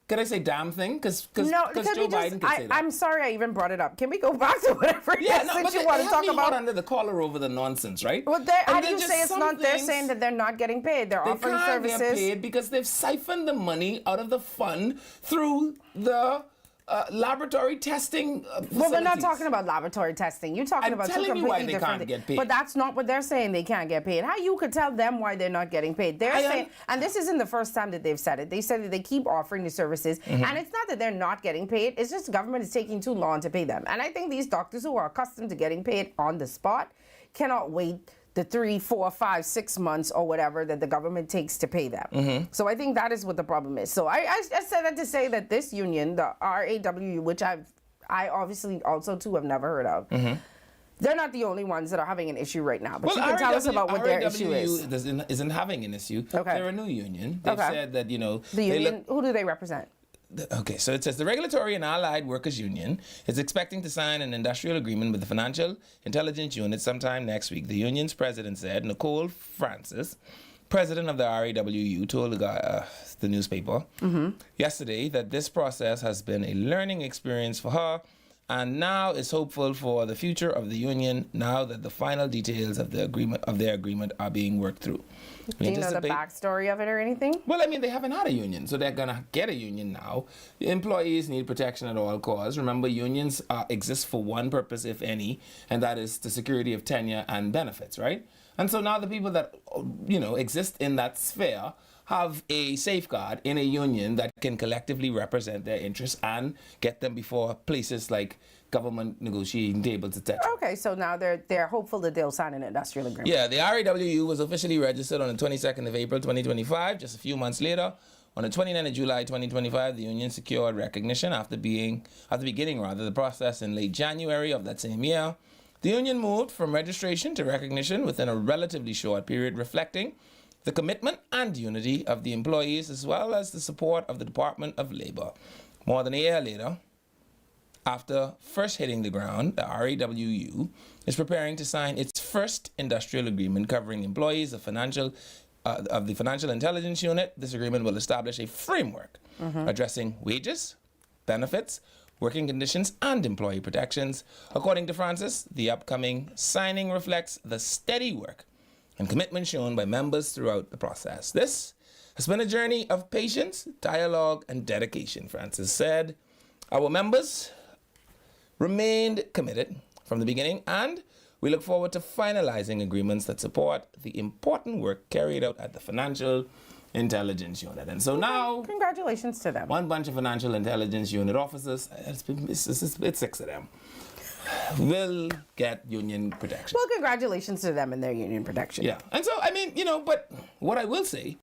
Could I say damn thing? Because Joe Biden could say that. I'm sorry I even brought it up. Can we go back to whatever it is that you want to talk about? Under the collar over the nonsense, right? Well, how do you say it's not? They're saying that they're not getting paid. They're offering services. They can't get paid because they've siphoned the money out of the fund through the laboratory testing facilities. Well, we're not talking about laboratory testing. You're talking about two completely different things. Get paid. But that's not what they're saying. They can't get paid. How you could tell them why they're not getting paid? They're saying, and this isn't the first time that they've said it. They said that they keep offering the services, and it's not that they're not getting paid. It's just the government is taking too long to pay them. And I think these doctors who are accustomed to getting paid on the spot cannot wait the 3, 4, 5, 6 months or whatever that the government takes to pay them. So I think that is what the problem is. So I said that to say that this union, the RAWU, which I obviously also too have never heard of, they're not the only ones that are having an issue right now. But you can tell us about what their issue is. Isn't having an issue. Okay. They're a new union. They've said that, The union, who do they represent? Okay, so it says the Regulatory and Allied Workers Union is expecting to sign an industrial agreement with the Financial Intelligence Unit sometime next week. The union's president said, Nicole Francis, president of the RAWU, told the newspaper yesterday that this process has been a learning experience for her and now is hopeful for the future of the union now that the final details of their agreement are being worked through. Do you know the backstory of it or anything? Well, I mean, they haven't had a union, so they're going to get a union now. Employees need protection at all costs. Remember, unions exist for one purpose, if any, and that is the security of tenure and benefits, right? And so now the people that, exist in that sphere have a safeguard in a union that can collectively represent their interests and get them before places like government negotiating tables, etc. Okay, so now they're hopeful that they'll sign an industrial agreement. Yeah, the RAWU was officially registered on the 22nd of April 2025. Just a few months later, on the 29th of July 2025, the union secured recognition after beginning the process in late January of that same year. The union moved from registration to recognition within a relatively short period, reflecting the commitment and unity of the employees as well as the support of the Department of Labor. More than a year later, after first hitting the ground, the RAWU is preparing to sign its first industrial agreement covering employees of the Financial Intelligence Unit. This agreement will establish a framework addressing wages, benefits, working conditions, and employee protections. According to Francis, the upcoming signing reflects the steady work and commitment shown by members throughout the process. This has been a journey of patience, dialogue, and dedication, Francis said. Our members remained committed from the beginning, and we look forward to finalizing agreements that support the important work carried out at the Financial Intelligence Unit. And so now, congratulations to them. One bunch of Financial Intelligence Unit officers, it's 6 of them, will get union protection. Well, congratulations to them and their union protection. Yeah. And so, I mean, but what I will say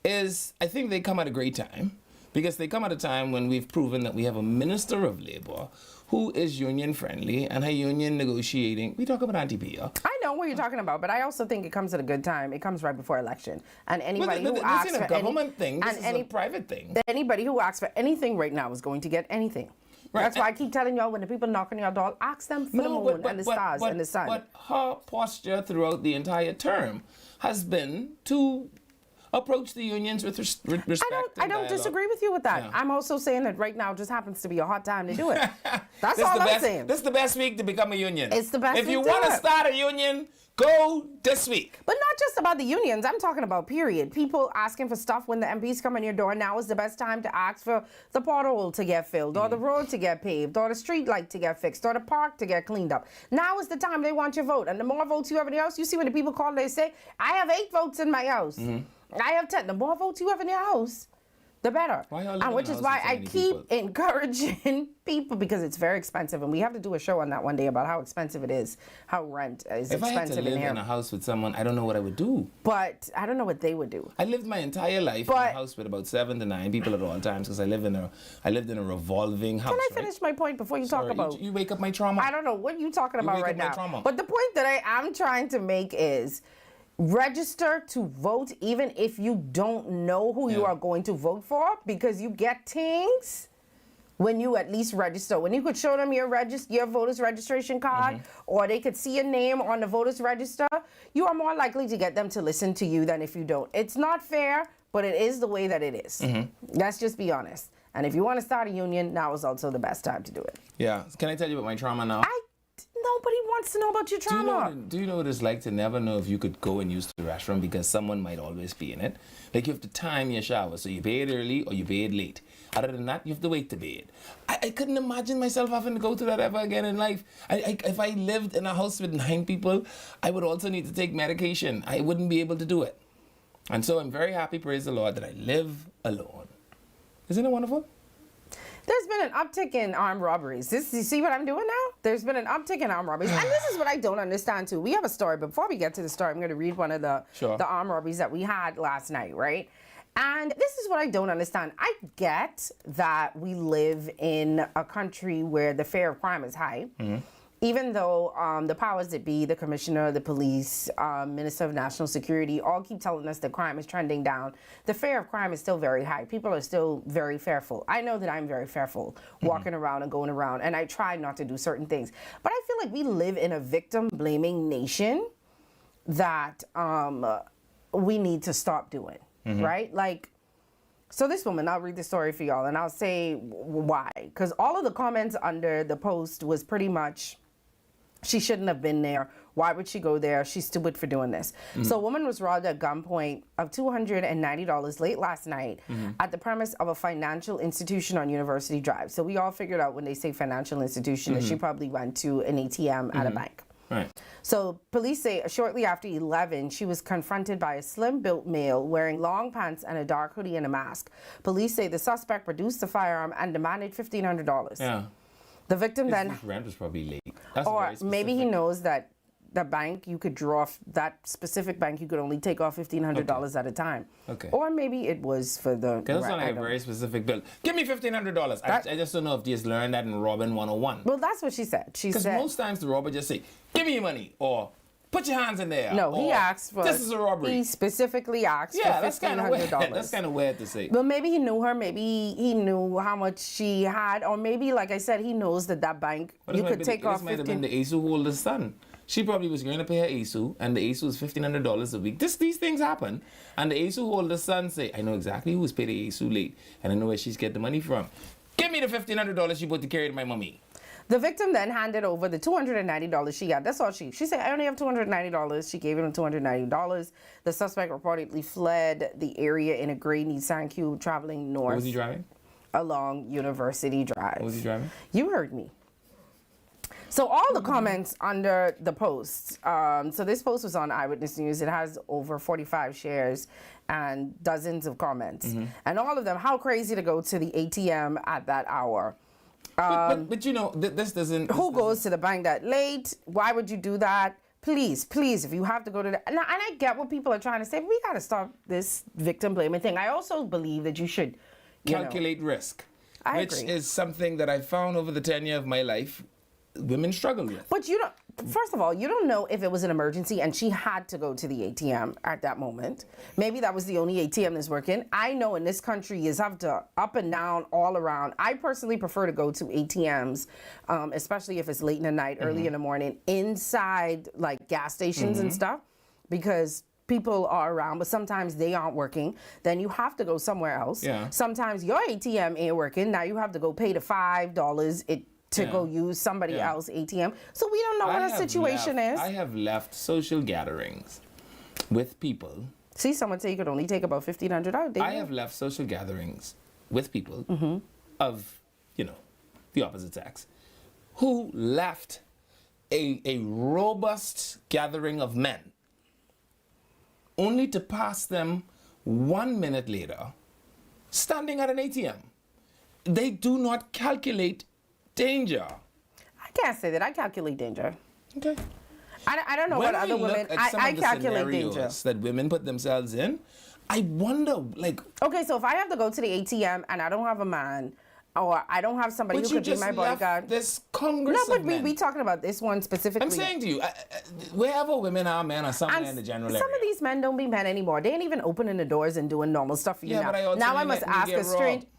is I think they come at a great time, because they come at a time when we've proven that we have a Minister of Labour who is union friendly and a union negotiating. We talk about anti-PR. I know what you're talking about, but I also think it comes at a good time. It comes right before election. And anybody who asks this isn't a government thing. This is a private thing. Anybody who asks for anything right now is going to get anything. Right. That's why I keep telling y'all, when the people knock on your door, ask them for the moon and the stars and the sun. But her posture throughout the entire term has been to approach the unions with respect. I don't disagree with you with that. Yeah. I'm also saying that right now just happens to be a hot time to do it. That's all I'm saying. This is the best week to become a union. It's the best week. If you want to start a union, go this week. But not just about the unions. I'm talking about period. People asking for stuff when the MPs come in your door. Now is the best time to ask for the pothole to get filled, or the road to get paved, or the street light to get fixed, or the park to get cleaned up. Now is the time they want your vote. And the more votes you have in your house, you see when the people call, they say, I have 8 votes in my house. I have 10. The more votes you have in your house, the better. And which is why I keep encouraging people, because it's very expensive, and we have to do a show on that one day about how expensive it is, how rent is expensive in here. If I had to live in a house with someone, I don't know what I would do. But I don't know what they would do. I lived my entire life in a house with about 7 to 9 people at all times, because I lived in a revolving house. Can I finish my point before you talk about? You wake up my trauma. I don't know what you're talking about right now. But the point that I am trying to make is, register to vote even if you don't know who you are going to vote for, because you get things when you at least register. When you could show them your voter's registration card, or they could see your name on the voter's register, you are more likely to get them to listen to you than if you don't. It's not fair, but it is the way that it is. Let's just be honest. And if you want to start a union, now is also the best time to do it. Yeah. Can I tell you about my trauma now? Nobody wants to know about your trauma. Do you know what it's like to never know if you could go and use the restroom because someone might always be in it? Like, you have to time your shower, so you bathe early or you bathe late. Other than that, you have to wait to bathe. I couldn't imagine myself having to go through that ever again in life. If I lived in a house with 9 people, I would also need to take medication. I wouldn't be able to do it. And so I'm very happy, praise the Lord, that I live alone. Isn't it wonderful? There's been an uptick in armed robberies. You see what I'm doing now? There's been an uptick in armed robberies. And this is what I don't understand, too. We have a story. Before we get to the story, I'm going to read one of the armed robberies that we had last night, right? And this is what I don't understand. I get that we live in a country where the fear of crime is high. Even though the powers that be, the commissioner, the police, Minister of National Security, all keep telling us that crime is trending down, the fear of crime is still very high. People are still very fearful. I know that I'm very fearful walking around and going around, and I try not to do certain things. But I feel like we live in a victim-blaming nation that we need to stop doing, right? Like, so this woman, I'll read the story for y'all, and I'll say why. Because all of the comments under the post was pretty much, she shouldn't have been there. Why would she go there? She's stupid for doing this. So a woman was robbed at gunpoint of $290 late last night at the premise of a financial institution on University Drive. So we all figured out when they say financial institution that she probably went to an ATM at a bank. Right. So police say shortly after 11, she was confronted by a slim-built male wearing long pants and a dark hoodie and a mask. Police say the suspect produced the firearm and demanded $1,500. Yeah. The victim His then... rent was probably late. That's or maybe he knows that the bank, you could draw that specific bank, you could only take off $1,500 at a time. Okay. Or maybe it was for the... That's not like a very specific bill. Give me $1,500. I just don't know if they just learned that in Robin 101. Well, that's what she said. She said... Because most times the robber just say, give me your money, or put your hands in there. No, he asked for... This is a robbery. He specifically asked for $1,500. That's kind of weird to say. But maybe he knew her. Maybe he knew how much she had. Or maybe, like I said, he knows that bank, you could take off $15,000. This might have been the ASU holder's son. She probably was going to pay her ASU, and the ASU was $1,500 a week. These things happen. And the ASU holder's son say, I know exactly who's paid the ASU late, and I know where she's get the money from. Give me the $1,500 you put to carry to my mommy. The victim then handed over the $290 she got. That's all she said. I only have $290. She gave him $290. The suspect reportedly fled the area in a gray Nissan Cube traveling north. What was he driving? Along University Drive. What was he driving? You heard me. So all the comments under the post, so this post was on Eyewitness News. It has over 45 shares and dozens of comments. And all of them, how crazy to go to the ATM at that hour. But you know, this doesn't... Who goes to the bank that late? Why would you do that? Please, if you have to go to the... And I get what people are trying to say, but we got to stop this victim blaming thing. I also believe that you should... calculate risk. Which agree. is something that I found over the tenure of my life women struggle with. But you don't... First of all, you don't know if it was an emergency and she had to go to the ATM at that moment. Maybe that was the only ATM that's working. I know in this country you have to up and down all around. I personally prefer to go to ATMs, especially if it's late in the night, early in the morning, inside like gas stations and stuff, because people are around, but sometimes they aren't working. Then you have to go somewhere else. Yeah. Sometimes your ATM ain't working. Now you have to go pay the $5 to go use somebody else's ATM. So we don't know what the situation is. I have left social gatherings with people. See, someone say you could only take about $1,500 out. I have left social gatherings with people of, the opposite sex, who left a robust gathering of men only to pass them 1 minute later standing at an ATM. They do not calculate danger. I can't say that. I calculate danger. Okay. I don't know what other women... I calculate danger. That women put themselves in, I wonder, like... Okay, so if I have to go to the ATM and I don't have a man, or I don't have somebody who could be my bodyguard... this Congress No, but of men. we talking about this one specifically. I'm saying to you, wherever women are men or somewhere in the general area. Some of these men don't be men anymore. They ain't even opening the doors and doing normal stuff for you now. But I also now I ain't must letting you ask get a strange... robbed.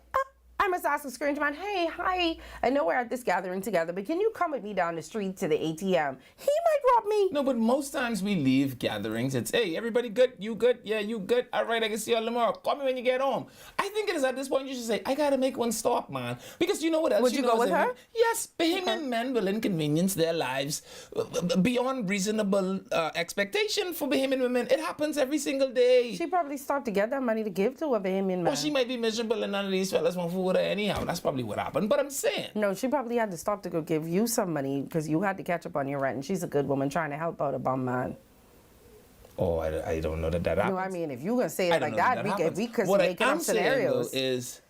I must ask a strange man, hey, hi, I know we're at this gathering together, but can you come with me down the street to the ATM? He might rob me. No, but most times we leave gatherings, it's, hey, everybody good? You good? Yeah, you good? All right, I can see you all tomorrow. Call me when you get home. I think it is at this point you should say, I gotta make one stop, man. Because you know what else? Would you go with her? Yes, Bahamian men will inconvenience their lives beyond reasonable expectation for Bahamian women. It happens every single day. She probably start to get that money to give to a Bahamian man. Well, she might be miserable and none of these fellas want food with her anyhow. That's probably what happened, but I'm saying. No, she probably had to stop to go give you some money because you had to catch up on your rent, and she's a good woman trying to help out a bum man. Oh, I don't know that happens. No, I mean, if you're going to say it like that, we could make up scenarios. What I am saying, though, is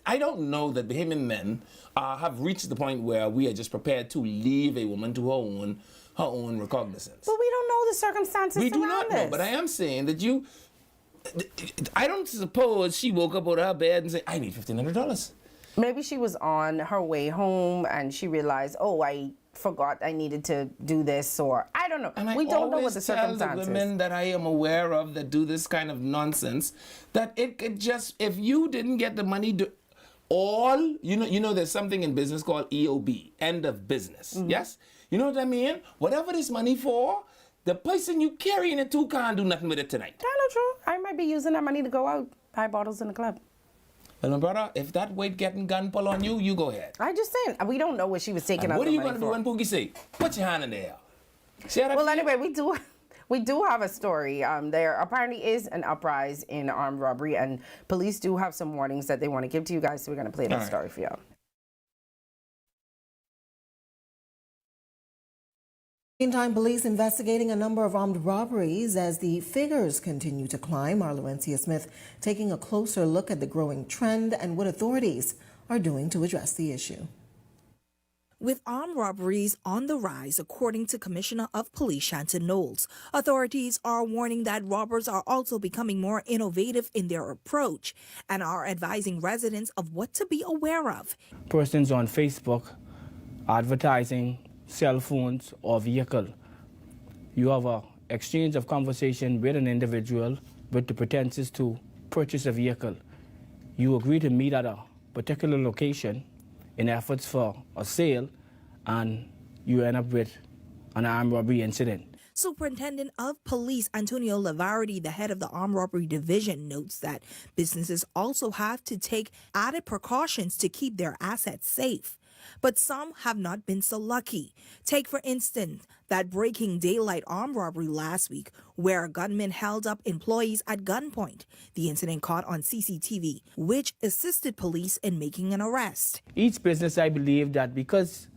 I don't know that Bahamian men have reached the point where we are just prepared to leave a woman to her own recognizance. But we don't know the circumstances We do around not know, this. but I am saying that I don't suppose she woke up out of her bed and said, I need $1,500. Maybe she was on her way home and she realized, oh, I forgot I needed to do this, or I don't know. And we don't know what the I always circumstances. tell the women that I am aware of that do this kind of nonsense, that it could just, if you didn't get the money to you know there's something in business called EOB, end of business, yes? You know what I mean? Whatever this money for, the person you carrying it to can't do nothing with it tonight. That's not true. I might be using that money to go out, buy bottles in the club. Well, my brother, if that weight getting gun pull on you, you go ahead. I just saying, we don't know what she was taking And out what the are you money going to do when Pookie say, put your hand in there? See how that Well, feel? anyway, we do have a story. There apparently is an uprising in armed robbery, and police do have some warnings that they want to give to you guys, so we're going to play that story for y'all. Meantime, police investigating a number of armed robberies as the figures continue to climb. Our Laurencia Smith taking a closer look at the growing trend and what authorities are doing to address the issue. With armed robberies on the rise, according to Commissioner of Police Shanton Knowles, authorities are warning that robbers are also becoming more innovative in their approach and are advising residents of what to be aware of. Persons on Facebook advertising cell phones or vehicle. You have an exchange of conversation with an individual with the pretenses to purchase a vehicle. You agree to meet at a particular location in efforts for a sale, and you end up with an armed robbery incident. Superintendent of Police Antonio Lavardi, the head of the Armed Robbery Division, notes that businesses also have to take added precautions to keep their assets safe. But some have not been so lucky. Take, for instance, that breaking daylight armed robbery last week, where a gunman held up employees at gunpoint. The incident caught on CCTV, which assisted police in making an arrest. Each business, I believe that because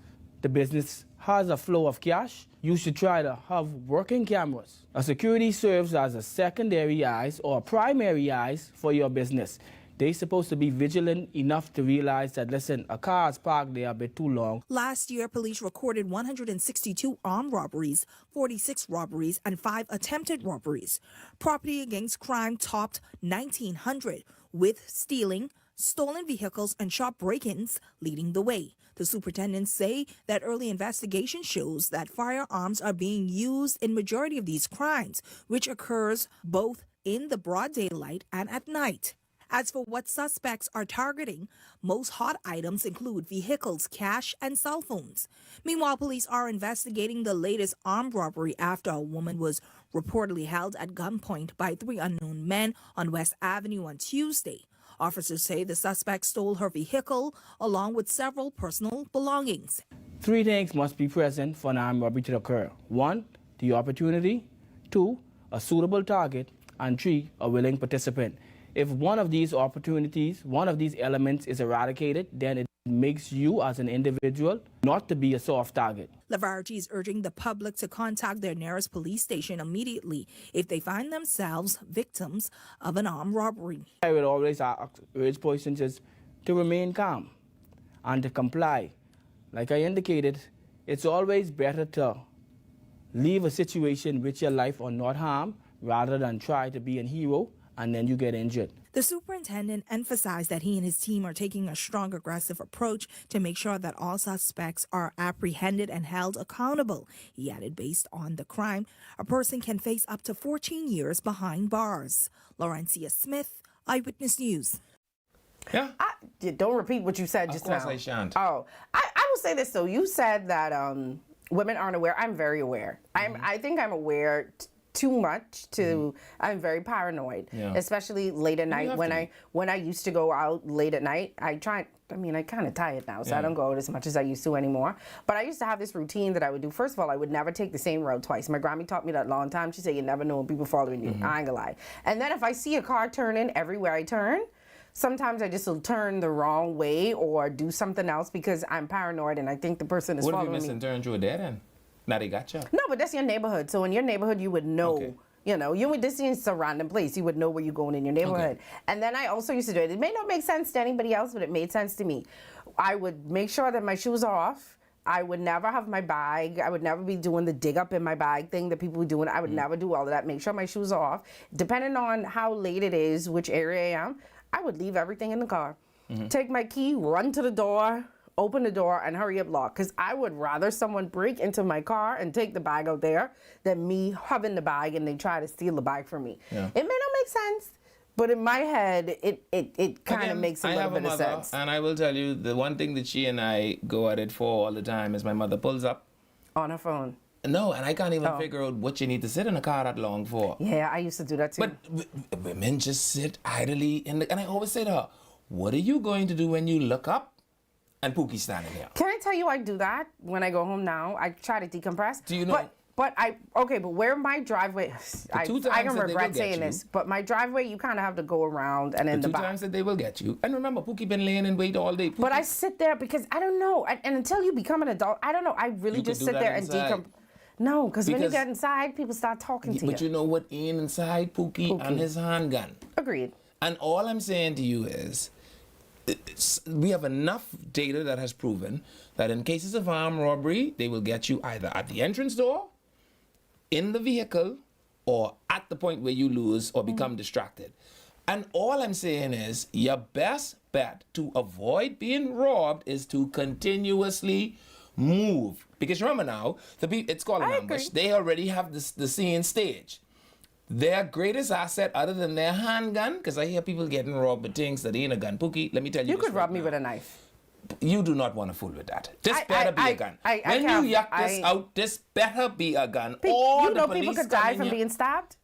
the business has a flow of cash, you should try to have working cameras. A security serves as a secondary eyes or primary eyes for your business. They're supposed to be vigilant enough to realize that, listen, a car is parked there a bit too long. Last year, police recorded 162 armed robberies, 46 robberies, and 5 attempted robberies. Property against crime topped 1,900, with stealing, stolen vehicles, and shop break-ins leading the way. The superintendents say that early investigation shows that firearms are being used in majority of these crimes, which occurs both in the broad daylight and at night. As for what suspects are targeting, most hot items include vehicles, cash, and cell phones. Meanwhile, police are investigating the latest armed robbery after a woman was reportedly held at gunpoint by 3 unknown men on West Avenue on Tuesday. Officers say the suspect stole her vehicle along with several personal belongings. 3 things must be present for an armed robbery to occur. 1, the opportunity. 2, a suitable target. And 3, a willing participant. If one of these opportunities, one of these elements is eradicated, then it makes you as an individual not to be a soft target. Lavardi is urging the public to contact their nearest police station immediately if they find themselves victims of an armed robbery. I would always urge persons to remain calm and to comply. Like I indicated, it's always better to leave a situation with your life or not harm rather than try to be a hero and then you get injured. The superintendent emphasized that he and his team are taking a strong, aggressive approach to make sure that all suspects are apprehended and held accountable. He added, based on the crime, a person can face up to 14 years behind bars. Laurencia Smith, Eyewitness News. Yeah. Don't repeat what you said just now. Of course I shan't. Oh, I will say this though. You said that women aren't aware. I'm very aware. I think I'm aware too much to I'm very paranoid, especially late at night when I used to go out late at night. I kind of tired now, so I don't go out as much as I used to anymore. But I used to have this routine that I would do. First of all, I would never take the same road twice. My grandma taught me that a long time. She said, you never know when people following you. I ain't gonna lie. And then if I see a car turning everywhere I turn, sometimes I just will turn the wrong way or do something else because I'm paranoid and I think the person is following me. What if you miss and turn through a dead end? Now they got you. No, but that's your neighborhood. So in your neighborhood, you would know. Okay. You know, this is a random place. You would know where you're going in your neighborhood. Okay. And then I also used to do it. It may not make sense to anybody else, but it made sense to me. I would make sure that my shoes are off. I would never have my bag. I would never be doing the dig up in my bag thing that people were doing. I would never do all of that. Make sure my shoes are off. Depending on how late it is, which area I am, I would leave everything in the car. Take my key, run to the door, open the door, and hurry up lock. Because I would rather someone break into my car and take the bag out there than me having the bag and they try to steal the bag from me. Yeah. It may not make sense, but in my head, it kind of makes a little bit of sense. And I will tell you, the one thing that she and I go at it for all the time is my mother pulls up. On her phone. No, and I can't even figure out what you need to sit in a car that long for. Yeah, I used to do that too. But women just sit idly and I always say to her, what are you going to do when you look up and Pookie's standing here? Can I tell you I do that when I go home now? I try to decompress. Do you know? But where my driveway, I can regret saying this, but my driveway, you kind of have to go around and in the back. 2 times that they will get you. And remember, Pookie been laying in wait all day. Pookie. But I sit there because I don't know. And until you become an adult, I don't know. I really just sit there and decompress. No, because when you get inside, people start talking to you. But you know what ain't inside Pookie and his handgun. Agreed. And all I'm saying to you is, we have enough data that has proven that in cases of armed robbery, they will get you either at the entrance door, in the vehicle, or at the point where you lose or become distracted. And all I'm saying is your best bet to avoid being robbed is to continuously move. Because remember now, it's called an ambush. They already have the scene staged. Their greatest asset, other than their handgun, because I hear people getting robbed with things that ain't a gun. Pookie, let me tell you. You could rob me with a knife. You do not want to fool with that. This better be a gun. When you yuck this out, this better be a gun. Or you know people could die from being stabbed?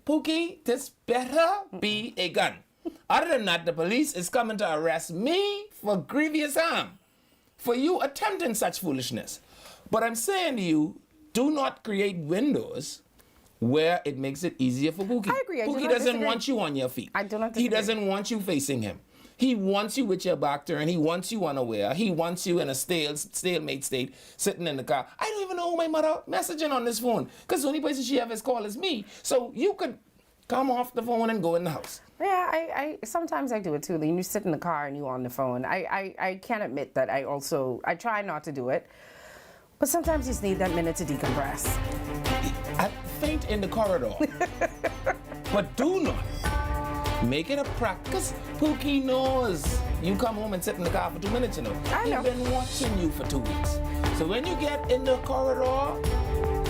Pookie, this better be a gun. Other than that, the police is coming to arrest me for grievous harm, for you attempting such foolishness. But I'm saying to you, do not create windows where it makes it easier for Pookie. I agree. Pookie doesn't want you on your feet. I do not disagree. He doesn't want you facing him. He wants you with your back turned. He wants you unaware. He wants you in a stalemate state, sitting in the car. I don't even know who my mother messaging on this phone, because the only person she ever call is me. So you could come off the phone and go in the house. Yeah, I sometimes I do it too. You sit in the car and you on the phone. I can't admit that I try not to do it, but sometimes you just need that minute to decompress. I faint in the corridor, but do not make it a practice. Pookie knows you come home and sit in the car for 2 minutes, you know. I know. He's been watching you for 2 weeks. So when you get in the corridor,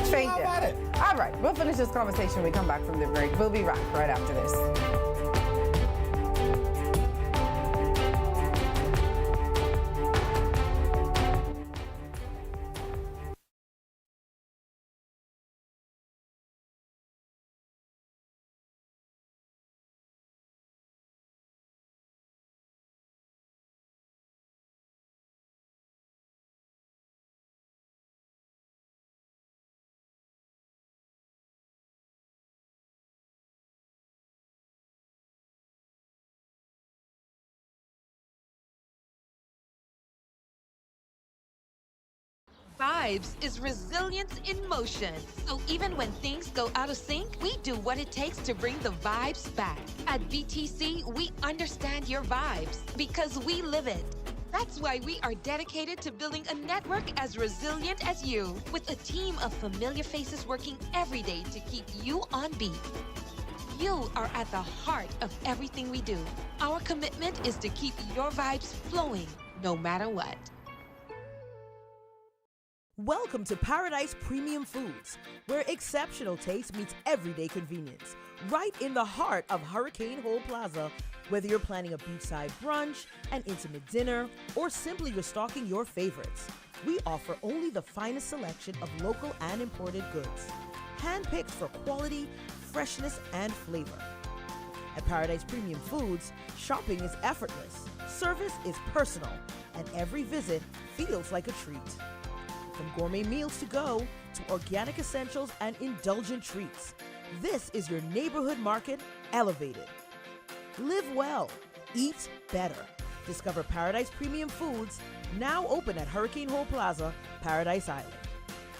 faint how about it? All right, we'll finish this conversation when we come back from the break. We'll be back right after this. Vibes is resilience in motion. So even when things go out of sync, we do what it takes to bring the vibes back. At BTC, we understand your vibes because we live it. That's why we are dedicated to building a network as resilient as you, with a team of familiar faces working every day to keep you on beat. You are at the heart of everything we do. Our commitment is to keep your vibes flowing, no matter what. Welcome to Paradise Premium Foods, where exceptional taste meets everyday convenience. Right in the heart of Hurricane Hole Plaza, whether you're planning a beachside brunch, an intimate dinner, or simply restocking your favorites, we offer only the finest selection of local and imported goods, handpicked for quality, freshness, and flavor. At Paradise Premium Foods, shopping is effortless, service is personal, and every visit feels like a treat. From gourmet meals to go to organic essentials and indulgent treats, this is your neighborhood market elevated. Live well, eat better. Discover Paradise Premium Foods, now open at Hurricane Hole Plaza, Paradise Island.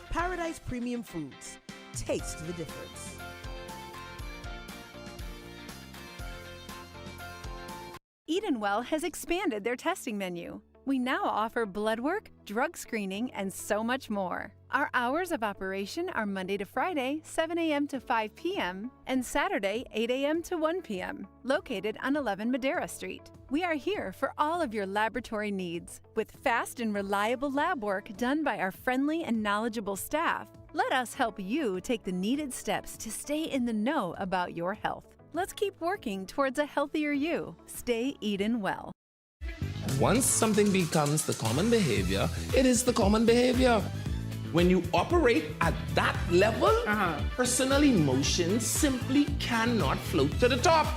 Paradise Premium Foods, taste the difference. Edenwell has expanded their testing menu. We now offer blood work, drug screening, and so much more. Our hours of operation are Monday to Friday, 7 a.m. to 5 p.m., and Saturday, 8 a.m. to 1 p.m., located on 11 Madera Street. We are here for all of your laboratory needs, with fast and reliable lab work done by our friendly and knowledgeable staff. Let us help you take the needed steps to stay in the know about your health. Let's keep working towards a healthier you. Stay Eden well. Once something becomes the common behavior, it is the common behavior. When you operate at that level, personal emotions simply cannot float to the top.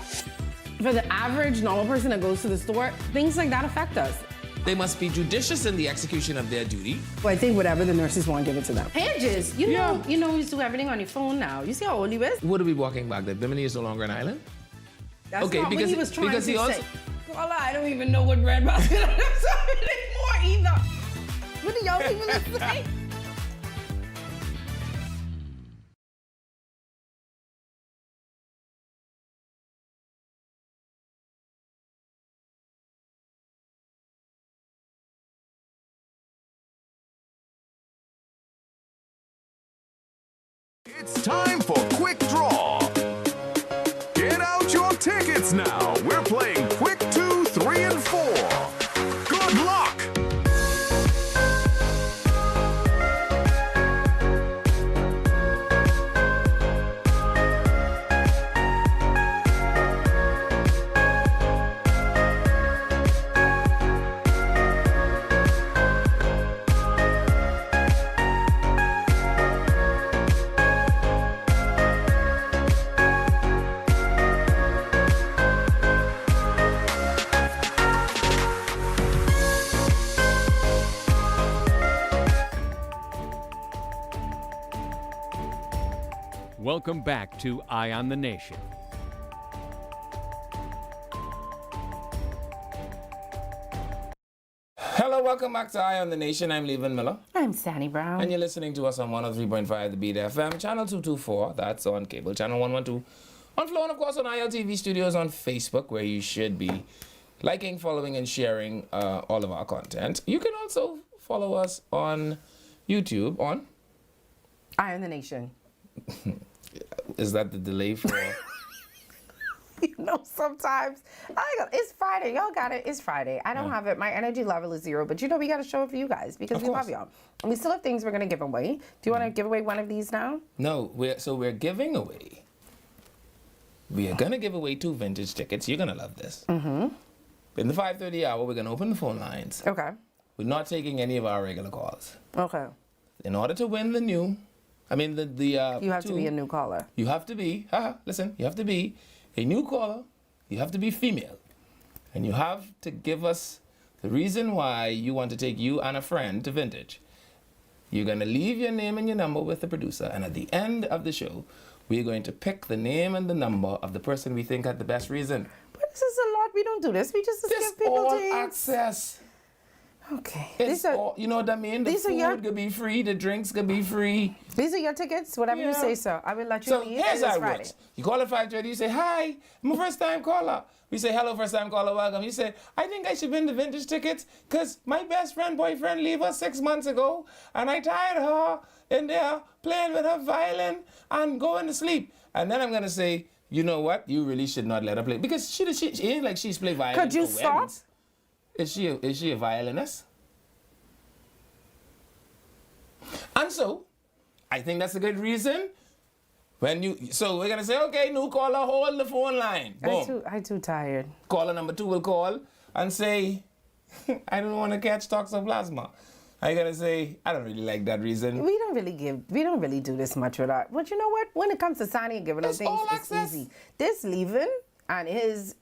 For the average normal person that goes to the store, things like that affect us. They must be judicious in the execution of their duty. Well, I think whatever the nurses want, give it to them. Hedges, you know, you do everything on your phone now. You see how old he is? What are we walking back? That Bimini is no longer an island? That's okay, not because what he was trying to he also. say. Well, I don't even know what red basket is anymore either. What do y'all even say? It's time for Quick Draw. Get out your tickets now. We're playing Quick 2, 3, and 4. Good luck! Welcome back to Eye on the Nation. Hello, welcome back to Eye on the Nation. I'm Levan Miller. I'm Sandy Brown. And you're listening to us on 103.5 The Beat FM, channel 224, that's on cable, channel 112, on Flow, and of course on ILTV Studios on Facebook, where you should be liking, following, and sharing all of our content. You can also follow us on YouTube on Eye on the Nation. Is that the delay for... You know, sometimes it's Friday. Y'all got it. It's Friday. I don't have it. My energy level is 0, but you know we got to show it for you guys because we love y'all. And we still have things we're going to give away. Do you want to give away one of these now? No, we're giving away. We are going to give away 2 vintage tickets. You're going to love this. Mm-hmm. In the 5:30 hour, we're going to open the phone lines. Okay. We're not taking any of our regular calls. Okay. In order to win the new, you have to be a new caller. You have to be, listen, you have to be a new caller, you have to be female, and you have to give us the reason why you want to take you and a friend to Vintage. You're going to leave your name and your number with the producer, and at the end of the show, we're going to pick the name and the number of the person we think had the best reason. But this is a lot. We don't do this. We just give people all dates. Access. Okay. You know what I mean? The food could be free, the drinks could be free. These are your tickets, whatever you say, sir. I will let you leave. Here's how it works. You call at 5:30, you say, hi, I'm a first-time caller. We say, hello, first-time caller, welcome. You say, I think I should win the vintage tickets because my best friend, boyfriend, leave us 6 months ago, and I tired her in there playing with her violin and going to sleep. And then I'm going to say, you know what? You really should not let her play. Because she ain't like she's played violin. Could you stop? Weddings. Is she a violinist? And so, I think that's a good reason. So we're gonna say, okay, new caller, hold the phone line. Boom. I'm too tired. Caller number 2 will call and say, I don't want to catch toxoplasma. I gotta say, I don't really like that reason. We don't really do this much with our. But you know what? When it comes to signing and giving up things, it's easy. This leaving and his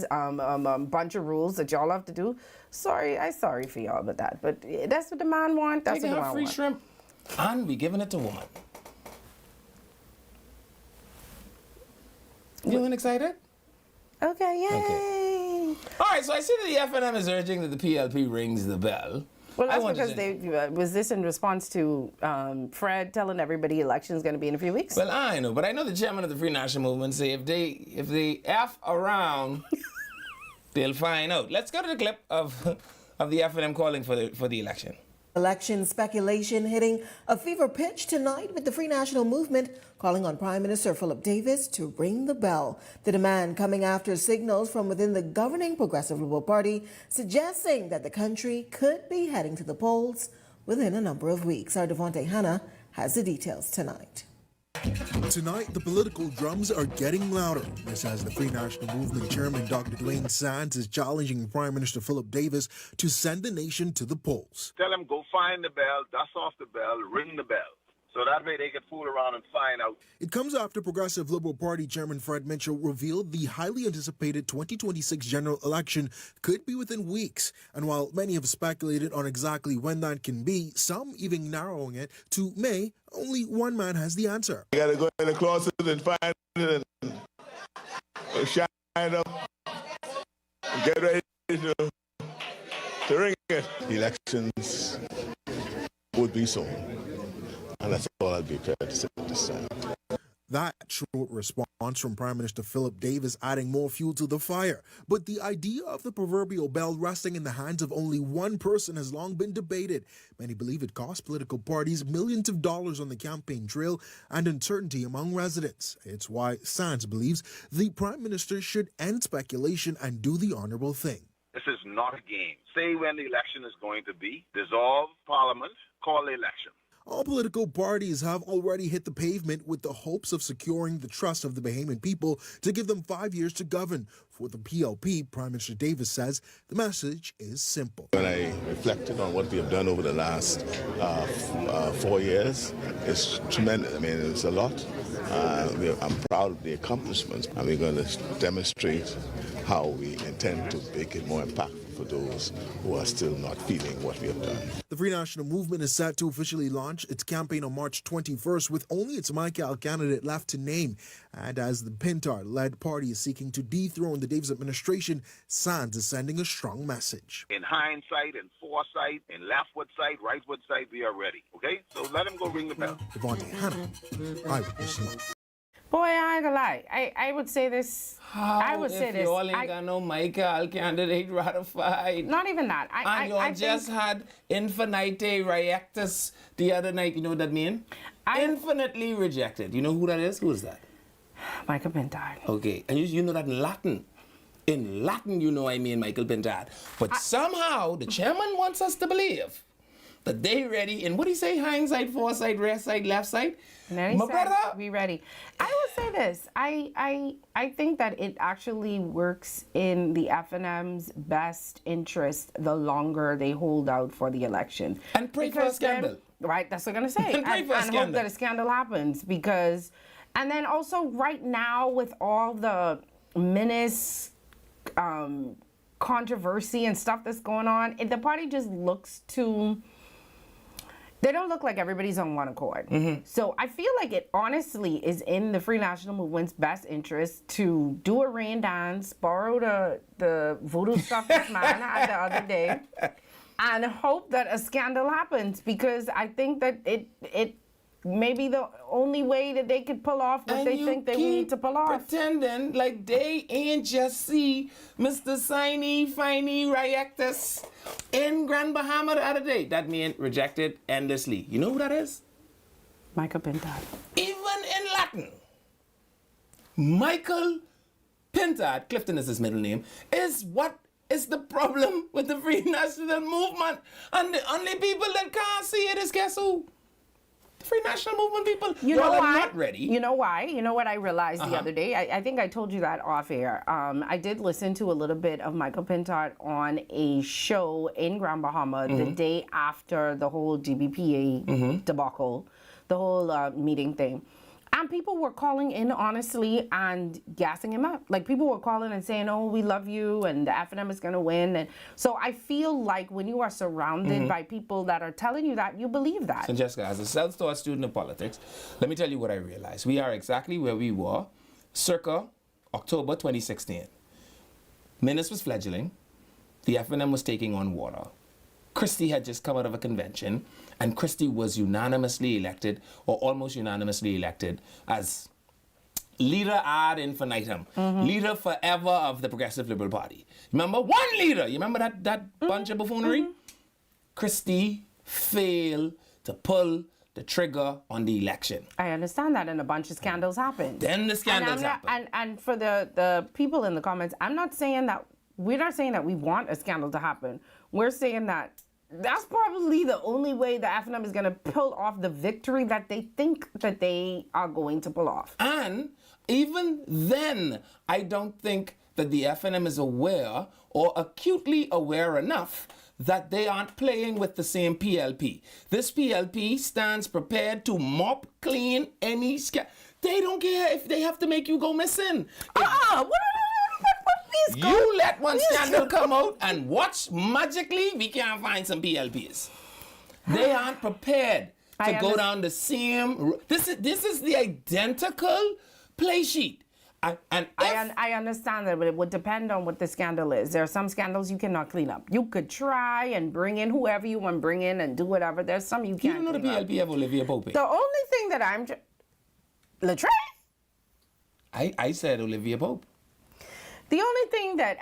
bunch of rules that y'all have to do. I'm sorry for y'all with that. But that's what the man want. That's what the man want. Free shrimp, and we giving it to woman. You excited? Okay, yay. Okay. All right, so I see that the FNM is urging that the PLP rings the bell. Well, that's because was this in response to Fred telling everybody election's going to be in a few weeks? Well, I know, but I know the chairman of the Free National Movement say if they F around, they'll find out. Let's go to the clip of the FNM calling for the election. Election speculation hitting a fever pitch tonight with the Free National Movement calling on Prime Minister Philip Davis to ring the bell. The demand coming after signals from within the governing Progressive Liberal Party suggesting that the country could be heading to the polls within a number of weeks. Our Devontae Hanna has the details tonight. Tonight, the political drums are getting louder. This as the Free National Movement Chairman Dr. Dwayne Sands is challenging Prime Minister Philip Davis to send the nation to the polls. Tell them go find the bell, dust off the bell, ring the bell. So that way they can fool around and find out. It comes after Progressive Liberal Party Chairman Fred Mitchell revealed the highly anticipated 2026 general election could be within weeks. And while many have speculated on exactly when that can be, some even narrowing it to May, only one man has the answer. You gotta go in the closet and find it and shine up and get ready to ring it. The elections would be soon. And that's all I'd be prepared to say this time. That short response from Prime Minister Philip Davis adding more fuel to the fire. But the idea of the proverbial bell resting in the hands of only one person has long been debated. Many believe it costs political parties millions of dollars on the campaign trail and uncertainty among residents. It's why Sands believes the Prime Minister should end speculation and do the honorable thing. This is not a game. Say when the election is going to be, dissolve Parliament, call the election. All political parties have already hit the pavement with the hopes of securing the trust of the Bahamian people to give them 5 years to govern. For the PLP, Prime Minister Davis says the message is simple. When I reflected on what we have done over the last 4 years, it's tremendous. I mean, it's a lot. I'm proud of the accomplishments, and we're going to demonstrate how we intend to make it more impactful for those who are still not feeling what we have done. The Free National Movement is set to officially launch its campaign on March 21st with only its Michael candidate left to name. And as the Pintar-led party is seeking to dethrone the Davis administration, Sands is sending a strong message. In hindsight, in foresight, in leftward sight, rightward sight, we are ready. Okay? So let him go ring the bell. Devontae Hannah, Eyewitness News. Boy, I ain't gonna lie. I would say this. I would say this. If y'all ain't got no Michael candidate ratified. Not even that. And y'all just had infinite reactus the other night. You know what that means? Infinitely rejected. You know who that is? Who is that? Michael Pintard. Okay. And you know that in Latin. In Latin, you know I mean Michael Pintard. But somehow the chairman wants us to believe that they ready. And what do you say? Hindsight, foresight, rear side, left side? My brother, be ready. I will say this. I think that it actually works in the FNM's best interest the longer they hold out for the election. And pray for a scandal. Right, that's what I'm going to say. And pray for a scandal. Hope that a scandal happens because... And then also right now with all the menace, controversy and stuff that's going on, the party just looks too... They don't look like everybody's on one accord. Mm-hmm. So I feel like it honestly is in the Free National Movement's best interest to do a rain dance, borrow the voodoo stuff this man had the other day, and hope that a scandal happens because I think that it may be the only way that they could pull off what they think they need to pull off. Pretending like they ain't just see Mr. Signy, Finey, Reactus in Grand Bahama the other day. That mean rejected endlessly. You know who that is? Michael Pintard. Even in Latin, Michael Pintard, Clifton is his middle name, is what is the problem with the Free National Movement. And the only people that can't see it is guess who? Free National Movement people. You know why? Not ready. You know why? You know what I realized the other day? I think I told you that off air. I did listen to a little bit of Michael Pintard on a show in Grand Bahama the day after the whole GBPA debacle, the whole meeting thing. And people were calling in, honestly, and gassing him up. Like, people were calling and saying, oh, we love you, and the FNM is going to win. And so I feel like when you are surrounded by people that are telling you that, you believe that. So, Jessica, as a self-taught student of politics, let me tell you what I realized. We are exactly where we were circa October 2016. Minnis was fledgling. The FNM was taking on water. Christie had just come out of a convention, and Christie was unanimously elected, or almost unanimously elected, as leader ad infinitum, leader forever of the Progressive Liberal Party. Remember? One leader! You remember that bunch of buffoonery? Christie failed to pull the trigger on the election. I understand that, and a bunch of scandals happened. Then the scandals happened. And for the people in the comments, we're not saying that we want a scandal to happen. We're saying that that's probably the only way the FNM is going to pull off the victory that they think that they are going to pull off. And even then, I don't think that the FNM is aware or acutely aware enough that they aren't playing with the same PLP. This PLP stands prepared to mop clean any They don't care if they have to make you go missing. You let one scandal come out and watch, magically we can't find some PLPs. They aren't prepared to go down the same. This is the identical play sheet. I understand that, but it would depend on what the scandal is. There are some scandals you cannot clean up. You could try and bring in whoever you want to bring in and do whatever. There's some you can't. You don't know the PLP of Olivia Pope. The only thing that I'm Latre. I said Olivia Pope. The only thing that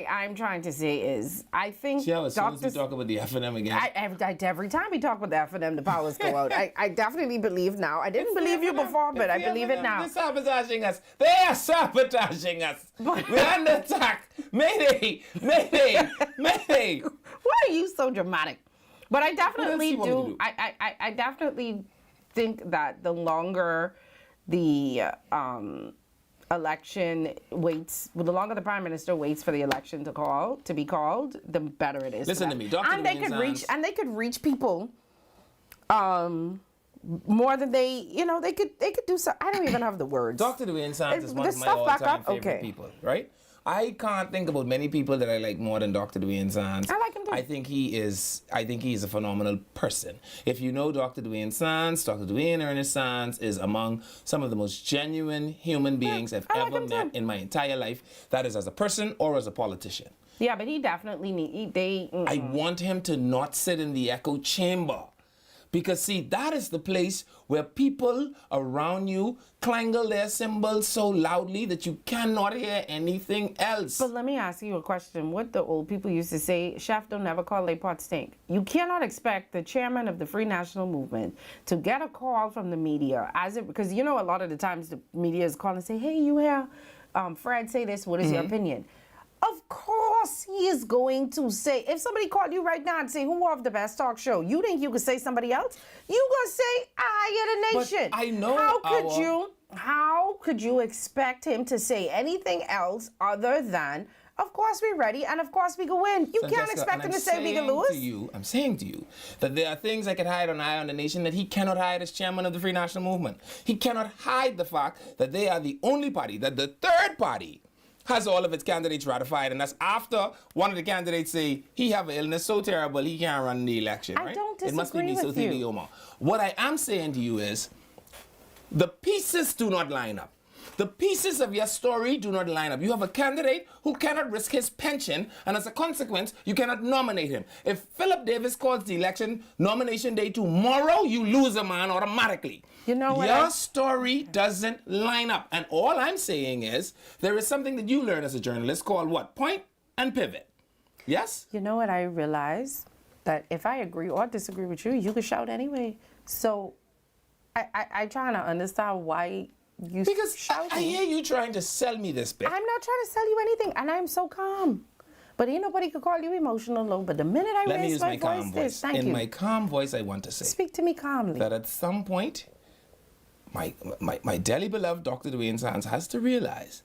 I'm trying to say is, I think... Yeah, as soon as we talk about the FNM again... Every time we talk about the FNM, the powers go out. I definitely believe now. I didn't believe you before, but I believe it now. They're sabotaging us. They are sabotaging us. We're under attack. Mayday! Mayday! Mayday! Why are you so dramatic? But I definitely do. I definitely think that the longer the... election waits, well, the longer the prime minister waits for the election to be called, the better it is. Listen to me, Dr. And they could reach people more than they could do so. I don't even have the words. Dr. Dwayne Sands is one of my all-time favorite people, right? I can't think about many people that I like more than Dr. Dwayne Sands. I like him too. I think he is a phenomenal person. If you know Dr. Dwayne Sands, Dr. Dwayne Ernest Sands is among some of the most genuine human beings I've ever met in my entire life. That is as a person or as a politician. Yeah, but he definitely I want him to not sit in the echo chamber. Because, see, that is the place where people around you clangle their cymbals so loudly that you cannot hear anything else. But let me ask you a question. What the old people used to say, chef don't never call a pot stink. You cannot expect the chairman of the Free National Movement to get a call from the media, because you know a lot of the times the media is calling and say, hey, you hear Fred say this, what is your opinion? Of course he is going to say, if somebody called you right now and say, who are the best talk show? You think you could say somebody else? You gonna say, I am the nation. But I know How could you expect him to say anything else other than, of course we're ready and of course we can win? You can't expect him to say we can lose. I'm saying to you that there are things I could hide on Eye on the Nation that he cannot hide as chairman of the Free National Movement. He cannot hide the fact that they are the only party, that the third party has all of its candidates ratified, and that's after one of the candidates say he have an illness so terrible he can't run the election, right? I don't disagree it must be with you. mesothelioma. What I am saying to you is the pieces do not line up. The pieces of your story do not line up. You have a candidate who cannot risk his pension, and as a consequence, you cannot nominate him. If Philip Davis calls the election nomination day tomorrow, you lose a man automatically. You know what? Your story doesn't line up. And all I'm saying is there is something that you learn as a journalist called what? Point and pivot. Yes? You know what I realize? That if I agree or disagree with you, you can shout anyway. So I trying to understand why you shouting. I hear you trying to sell me this bit. I'm not trying to sell you anything, and I'm so calm. But ain't nobody could call you emotional, though. But the minute I Let me raise use my calm voice, voice. In my calm voice, I want to say. Speak to me calmly. That at some point, my dearly beloved Dr. Dwayne Sands has to realize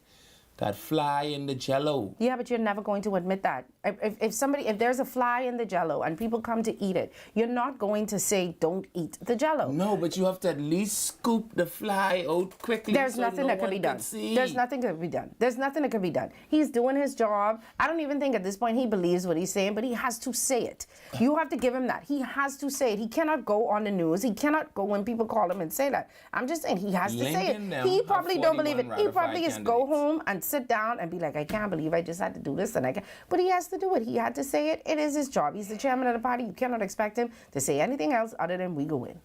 that fly in the jello. Yeah, but you're never going to admit that. If there's a fly in the jello and people come to eat it, you're not going to say, don't eat the jello. No, but you have to at least scoop the fly out quickly. There's so nothing no that can one be done. see. There's nothing that can be done. There's nothing that can be done. He's doing his job. I don't even think at this point he believes what he's saying, but he has to say it. You have to give him that. He has to say it. He cannot go on the news. He cannot go when people call him and say that. I'm just saying he has to say it. He probably don't believe it. He probably just go home and sit down and be like, I can't believe I just had to do this and I can't. But he has to do it. He had to say it. It is his job. He's the chairman of the party. You cannot expect him to say anything else other than we go in.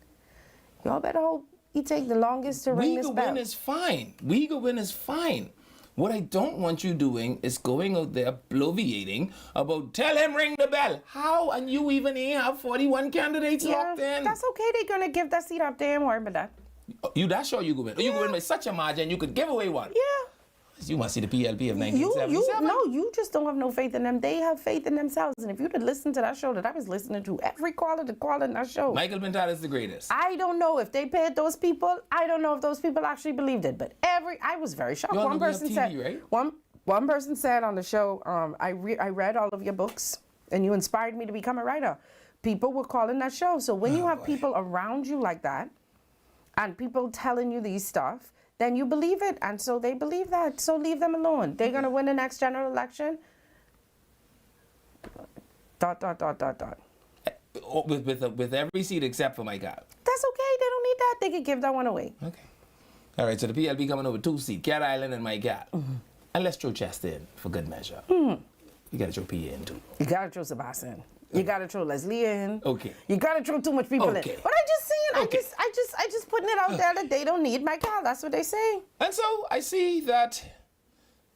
Y'all better hope he take the longest to ring this bell. We go win is fine. We go win is fine. What I don't want you doing is going out there bloviating about tell him ring the bell. How? And you even have 41 candidates locked in. That's okay. They're gonna give that seat up there and worry about that. You that's sure you go win. You go win by such a margin you could give away one. Yeah. You must see the PLP of 1977. You just don't have no faith in them. They have faith in themselves. And if you'd have listened to that show that I was listening to, every caller in that show. Michael Pintar is the greatest. I don't know if they paid those people. I don't know if those people actually believed it. But I was very shocked. One person said, right? One person said on the show, I read all of your books and you inspired me to become a writer. People were calling that show. So when you have people around you like that and people telling you these stuff, then you believe it, and so they believe that. So leave them alone. They're gonna win the next general election. ... With every seat except for my God. That's okay. They don't need that. They could give that one away. Okay. All right. So the PLP coming over 2 seats, Cat Island and my God. And let's throw Chester in for good measure. You gotta throw P in too. You gotta throw Sebastian in. You gotta throw Leslie in. Okay. You gotta throw too much people in. But I just saying, I just putting it out there that they don't need my God. That's what they say. And so I see that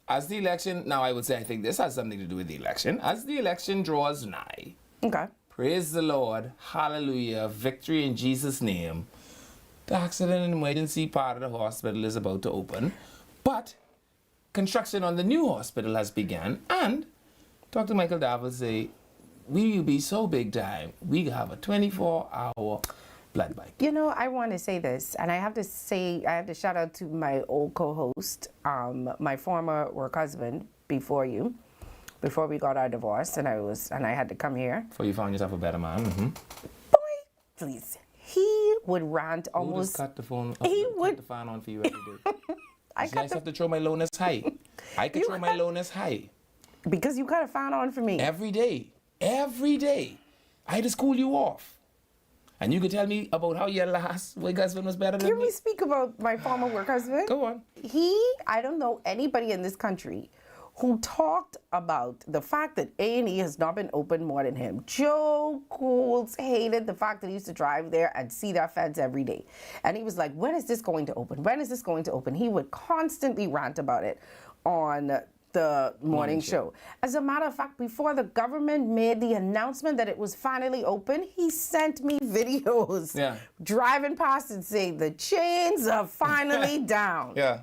as the election, now I would say I think this has something to do with the election. As the election draws nigh. Okay. Praise the Lord. Hallelujah. Victory in Jesus' name. The accident and emergency part of the hospital is about to open. But construction on the new hospital has begun. And Dr. Michael Davos say, we will be so big time, we have a 24-hour blood bank. You know, I want to say this, and I have to shout out to my old co-host, my former work husband before we got our divorce, and I had to come here. Before you found yourself a better man. Boy, please. He would rant almost. Who just cut the phone? Cut the fan on for you every day. I have to throw my lowness high. I control my lowness high. Because you could have found on for me. Every day. Every day. I had to school you off. And you could tell me about how your last work husband was better than me. Can we speak about my former work husband? Go on. I don't know anybody in this country who talked about the fact that A&E has not been open more than him. Joe Cools hated the fact that he used to drive there and see that feds every day. And he was like, when is this going to open? When is this going to open? He would constantly rant about it on the morning show. As a matter of fact, before the government made the announcement that it was finally open, he sent me videos driving past and saying, the chains are finally down. Yeah.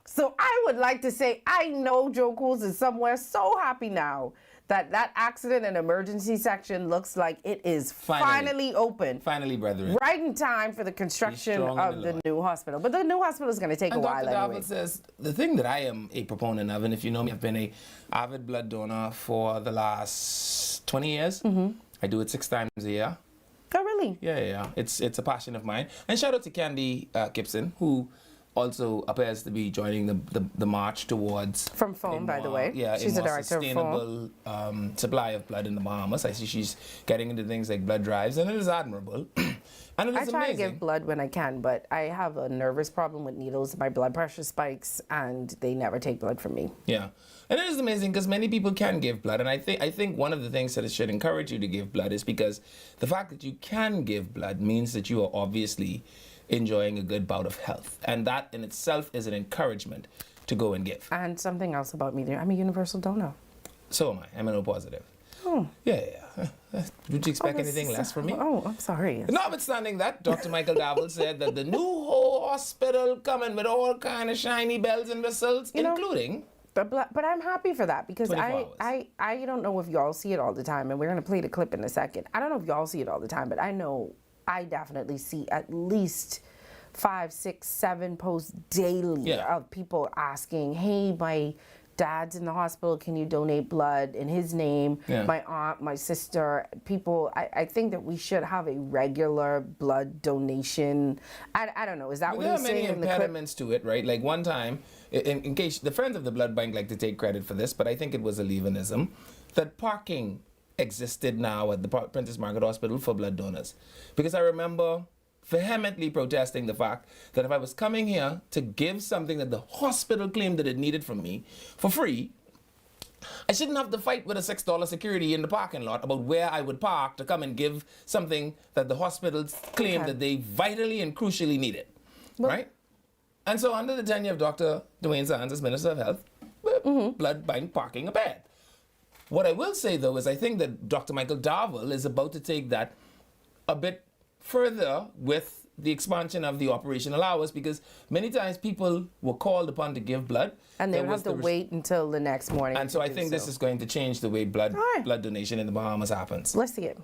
So I would like to say, I know Joe Cools is somewhere so happy now that that accident and emergency section looks like it is finally open. Finally, brethren. Right in time for the construction of the new hospital. But the new hospital is going to take a while Dr. anyway. Darvill says, the thing that I am a proponent of, and if you know me, I've been an avid blood donor for the last 20 years. I do it 6 times a year. Oh, really? Yeah. It's a passion of mine. And shout out to Candy Gibson, who also appears to be joining the march towards... From FOAM, by the way. Yeah, she's a the director of sustainable supply of blood in the Bahamas. I see she's getting into things like blood drives, and it is admirable. And it is I try amazing. to give blood when I can, but I have a nervous problem with needles. My blood pressure spikes, and they never take blood from me. Yeah, and it is amazing because many people can give blood, and I think one of the things that it should encourage you to give blood is because the fact that you can give blood means that you are obviously enjoying a good bout of health, and that in itself is an encouragement to go and give. And something else about me there, I'm a universal donor. So am I. I'm an O positive. Oh. Yeah. Would you expect anything less from me? Oh, I'm sorry. Notwithstanding that, Dr. Michael Darvill said that the new hospital coming with all kind of shiny bells and whistles, including... But I'm happy for that because I don't know if y'all see it all the time, and we're going to play the clip in a second. I don't know if y'all see it all the time, but I know I definitely see at least 5, 6, 7 posts daily of people asking, hey, my dad's in the hospital, can you donate blood in his name? My aunt, my sister, people, I think that we should have a regular blood donation. I don't know, is that what he's saying in the clip? There are many impediments to it, right? Like one time, in case the Friends of the Blood Bank like to take credit for this, but I think it was a leavenism, that parking existed now at the Princess Margaret Hospital for blood donors. Because I remember vehemently protesting the fact that if I was coming here to give something that the hospital claimed that it needed from me for free, I shouldn't have to fight with a $6 security in the parking lot about where I would park to come and give something that the hospitals claimed that they vitally and crucially needed, right? And so under the tenure of Dr. Dwayne Sands as Minister of Health, blood bank parking are bad. What I will say, though, is I think that Dr. Michael Darvill is about to take that a bit further with the expansion of the operational hours, because many times people were called upon to give blood. And they would have to wait until the next morning. And so I think this is going to change the way blood donation in the Bahamas happens. Let's see it.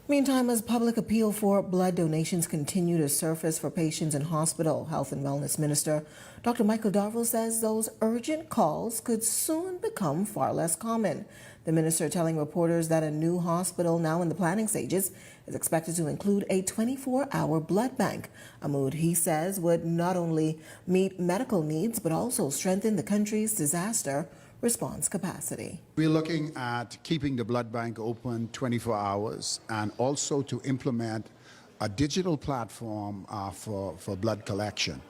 Meantime, as public appeal for blood donations continue to surface for patients in hospital, Health and Wellness Minister Dr. Michael Darvill says those urgent calls could soon become far less common. The minister telling reporters that a new hospital now in the planning stages is expected to include a 24-hour blood bank, a move he says would not only meet medical needs but also strengthen the country's disaster response capacity. We're looking at keeping the blood bank open 24 hours and also to implement a digital platform for blood collection.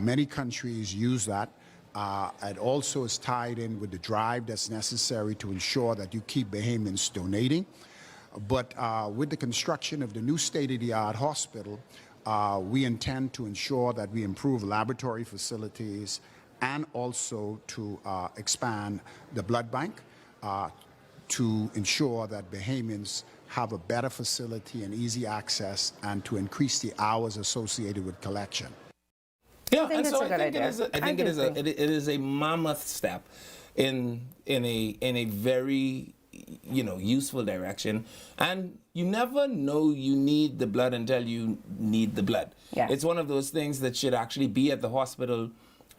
Many countries use that. It also is tied in with the drive that's necessary to ensure that you keep Bahamians donating. But with the construction of the new state-of-the-art hospital, we intend to ensure that we improve laboratory facilities and also to expand the blood bank to ensure that Bahamians have a better facility and easy access, and to increase the hours associated with collection. Yeah, and so I think it is a mammoth step in a very useful direction, and you never know you need the blood until you need the blood. Yeah. It's one of those things that should actually be at the hospital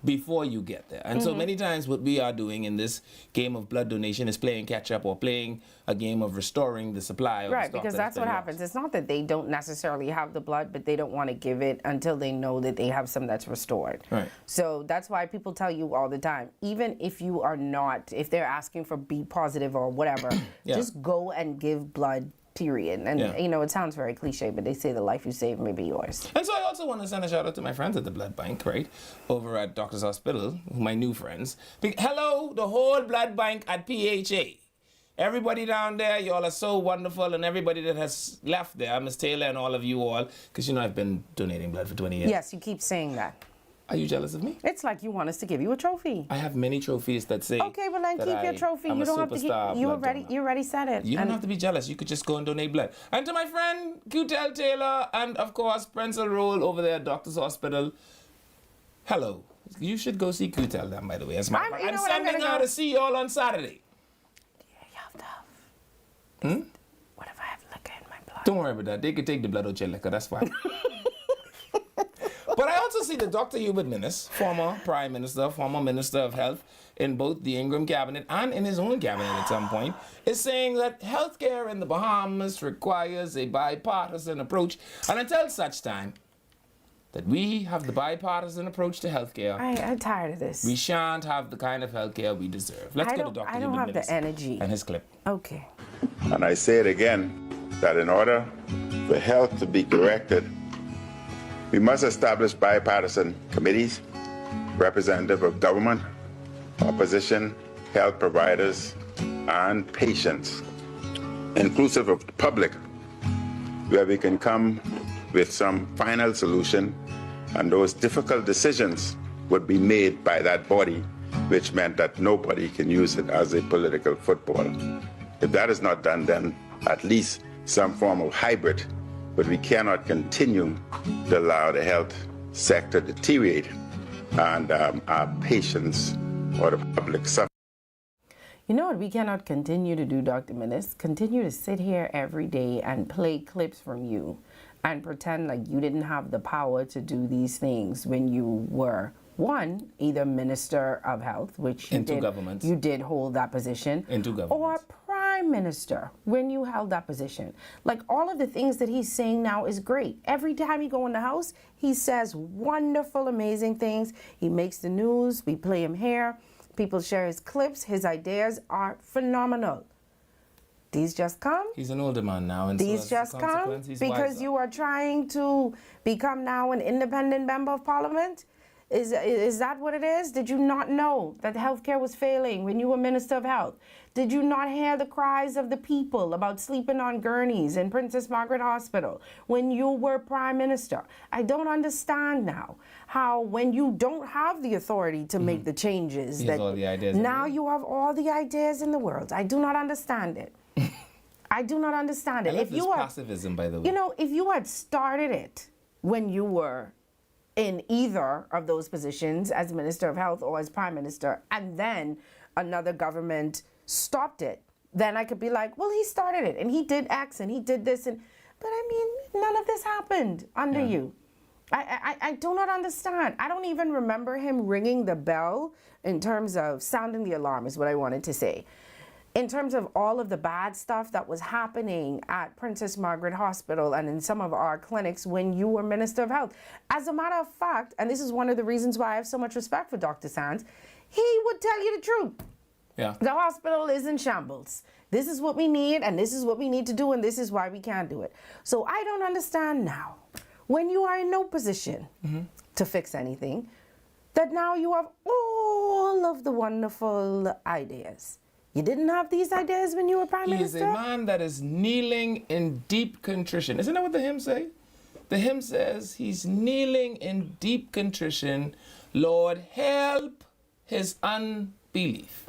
before you get there. And so many times what we are doing in this game of blood donation is playing catch up or playing a game of restoring the supply of Right, the stock because that has that's what been happens. lost. It's not that they don't necessarily have the blood, but they don't want to give it until they know that they have some that's restored. Right. So that's why people tell you all the time, even if you are not, if they're asking for B positive or whatever, just go and give blood, period. And, you know, it sounds very cliche, but they say the life you save may be yours. And so I also want to send a shout out to my friends at the blood bank, right, over at Doctor's Hospital, my new friends. Hello, the whole blood bank at PHA. Everybody down there, y'all are so wonderful, and everybody that has left there, Miss Taylor and all of you all, because, you know, I've been donating blood for 20 years. Yes, you keep saying that. Are you jealous of me? It's like you want us to give you a trophy. I have many trophies that say Okay, well then keep your trophy. I'm You a don't have to keep. superstar You already said it. You don't have to be jealous. You could just go and donate blood. And to my friend Q-Tel Taylor and of course Prenzel Roll over there at Doctor's Hospital. Hello. You should go see Q-Tel then, by the way. I'm sending out to see y'all on Saturday. What if I have liquor in my blood? Don't worry about that. They could take the blood out your liquor. That's fine. But I also see that Dr. Hubert Minnis, former Prime Minister, former Minister of Health, in both the Ingram cabinet and in his own cabinet at some point, is saying that healthcare in the Bahamas requires a bipartisan approach. And until such time that we have the bipartisan approach to healthcare, I'm tired of this. we shan't have the kind of healthcare we deserve. Let's go to Dr. I don't Hubert have Minnis the energy. and his clip. Okay. And I say it again, that in order for health to be corrected, we must establish bipartisan committees, representative of government, opposition, health providers, and patients, inclusive of the public, where we can come with some final solution, and those difficult decisions would be made by that body, which meant that nobody can use it as a political football. If that is not done, then at least some form of hybrid, but we cannot continue to allow the health sector to deteriorate and our patients or the public suffer. You know what we cannot continue to do, Dr. Minnis? Continue to sit here every day and play clips from you and pretend like you didn't have the power to do these things when you were, one, either Minister of Health, which you you did hold that position, or Prime Minister when you held that position. Like, all of the things that he's saying now is great. Every time he go in the House, he says wonderful, amazing things. He makes the news. We play him here. People share his clips. His ideas are phenomenal. These just come. He's an older man now, and These so just come because you are trying to become now an independent member of Parliament. Is that what it is? Did you not know that healthcare was failing when you were Minister of Health? Did you not hear the cries of the people about sleeping on gurneys in Princess Margaret Hospital when you were Prime Minister? I don't understand now how, when you don't have the authority to make the changes, He has all the ideas now you have all the ideas in the world. I do not understand it. I do not understand it. I love If this you are, passivism, by the way. you know, if you had started it when you were in either of those positions as Minister of Health or as Prime Minister, and then another government stopped it, then I could be like, well, he started it and he did X and he did this, and but I mean, none of this happened under you. I do not understand. I don't even remember him ringing the bell in terms of sounding the alarm is what I wanted to say. In terms of all of the bad stuff that was happening at Princess Margaret Hospital and in some of our clinics when you were Minister of Health. As a matter of fact, and this is one of the reasons why I have so much respect for Dr. Sands, he would tell you the truth. Yeah. The hospital is in shambles. This is what we need, and this is what we need to do, and this is why we can't do it. So I don't understand now, when you are in no position to fix anything, that now you have all of the wonderful ideas. You didn't have these ideas when you were Prime Minister? He is a man that is kneeling in deep contrition. Isn't that what the hymn say? The hymn says he's kneeling in deep contrition. Lord, help his unbelief.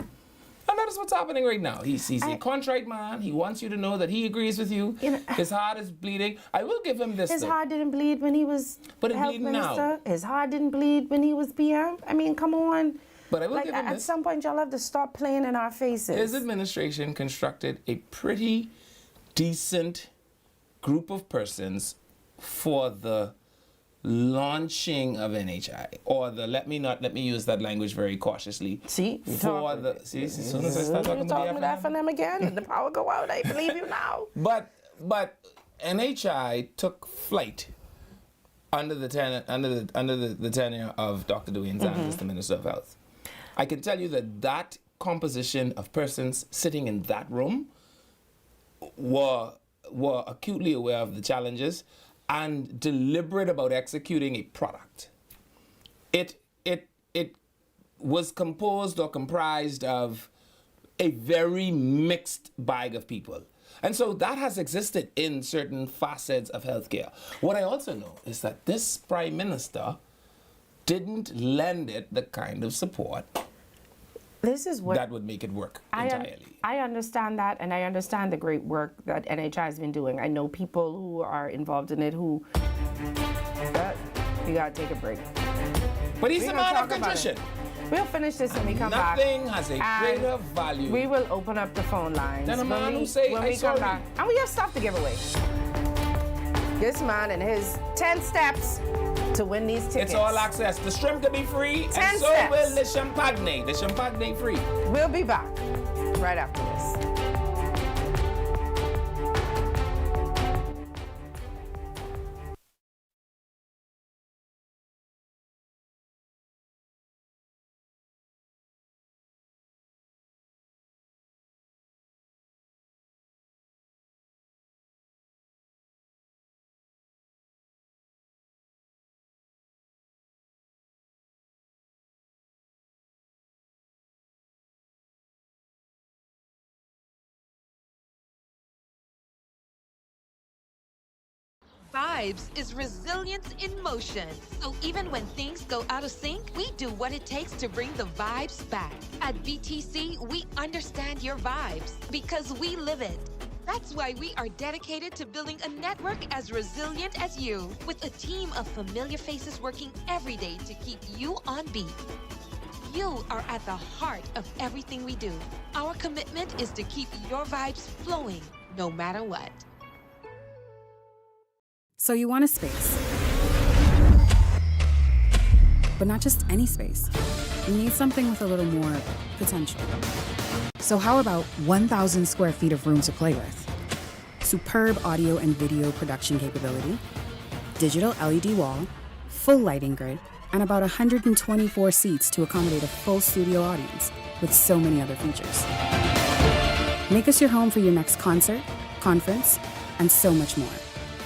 And that is what's happening right now. He's a contrite man. He wants you to know that he agrees with you. His heart is bleeding. I will give him this. His heart didn't bleed when he was Health Minister. Now. His heart didn't bleed when he was PM. I mean, come on. But I will give him at this. some point, y'all have to stop playing in our faces. His administration constructed a pretty decent group of persons for the launching of NHI, or the let me use that language very cautiously. As soon as I start talking about the FNM again, and the power go out, I believe you now. But NHI took flight under the tenure of Dr. Dwayne Sanders, the Minister of Health. I can tell you that composition of persons sitting in that room were acutely aware of the challenges and deliberate about executing a product. It was composed or comprised of a very mixed bag of people. And so that has existed in certain facets of healthcare. What I also know is that this Prime Minister didn't lend it the kind of support that would make it work entirely. I understand that, and I understand the great work that NHI has been doing. I know people who are involved in it who... you gotta take a break. But he's a man of contrition. We'll finish this when we come back. Nothing has a greater value. We will open up the phone lines. Then a man who say, when we come back. And we have stuff to give away. This man and his 10 steps to win these tickets. It's all access. The shrimp can be free, and so will the champagne. The champagne free. We'll be back right after this. Vibes is resilience in motion. So even when things go out of sync, we do what it takes to bring the vibes back. At BTC, we understand your vibes because we live it. That's why we are dedicated to building a network as resilient as you, with a team of familiar faces working every day to keep you on beat. You are at the heart of everything we do. Our commitment is to keep your vibes flowing, no matter what. So you want a space. But not just any space. You need something with a little more potential. So how about 1,000 square feet of room to play with? Superb audio and video production capability, digital LED wall, full lighting grid, and about 124 seats to accommodate a full studio audience, with so many other features. Make us your home for your next concert, conference, and so much more.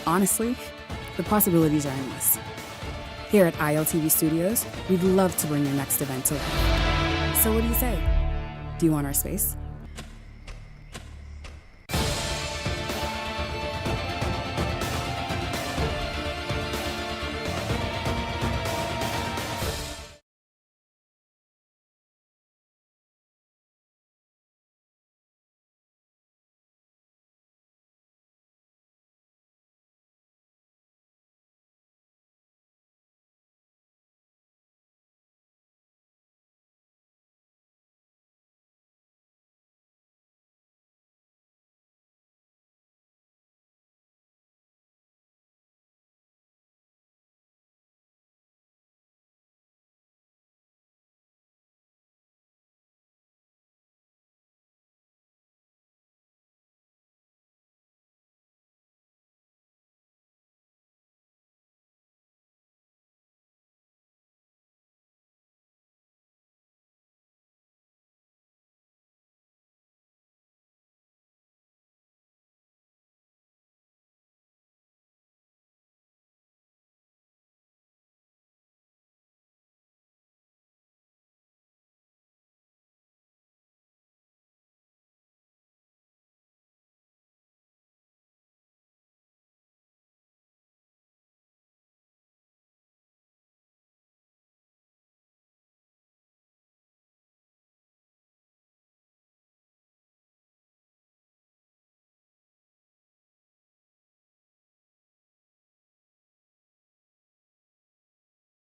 Honestly, the possibilities are endless. Here at ILTV Studios, we'd love to bring your next event to life. So what do you say? Do you want our space?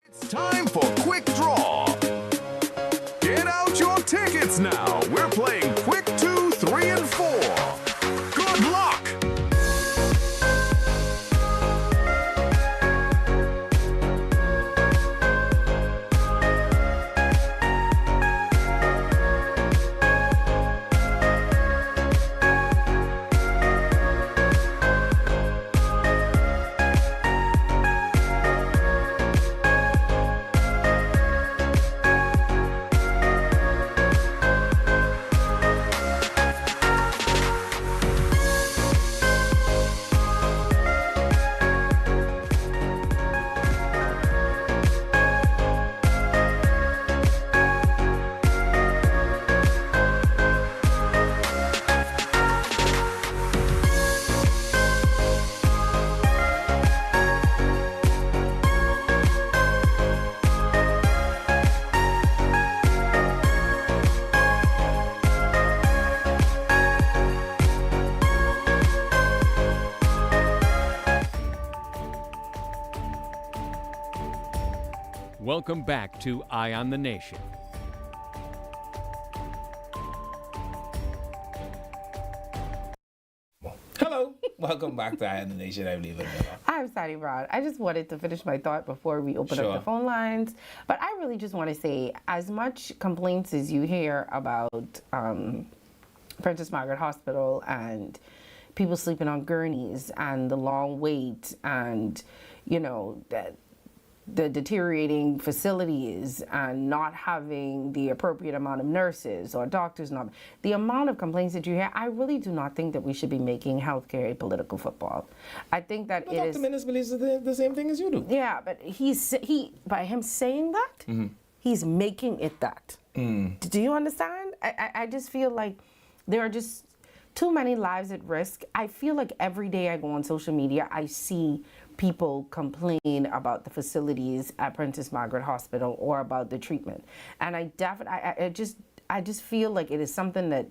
It's time for Quick Draw. Get out your tickets now. We're playing Quick 2, 3, and 4. Good luck! Welcome back to Eye on the Nation. Hello. Welcome back to Eye on the Nation. I'm Leland Miller. I'm Sadie Brown. I just wanted to finish my thought before we open up the phone lines. But I really just want to say, as much complaints as you hear about Princess Margaret Hospital and people sleeping on gurneys and the long wait and, you know, the deteriorating facilities and not having the appropriate amount of nurses or doctors, the amount of complaints that you hear, I really do not think that we should be making healthcare a political football. I think that Dr. Minnis believes the same thing as you do. Yeah, but by him saying that, he's making it that. Do you understand? I just feel like there are just too many lives at risk. I feel like every day I go on social media, I see people complain about the facilities at Princess Margaret Hospital or about the treatment. And I just feel like it is something that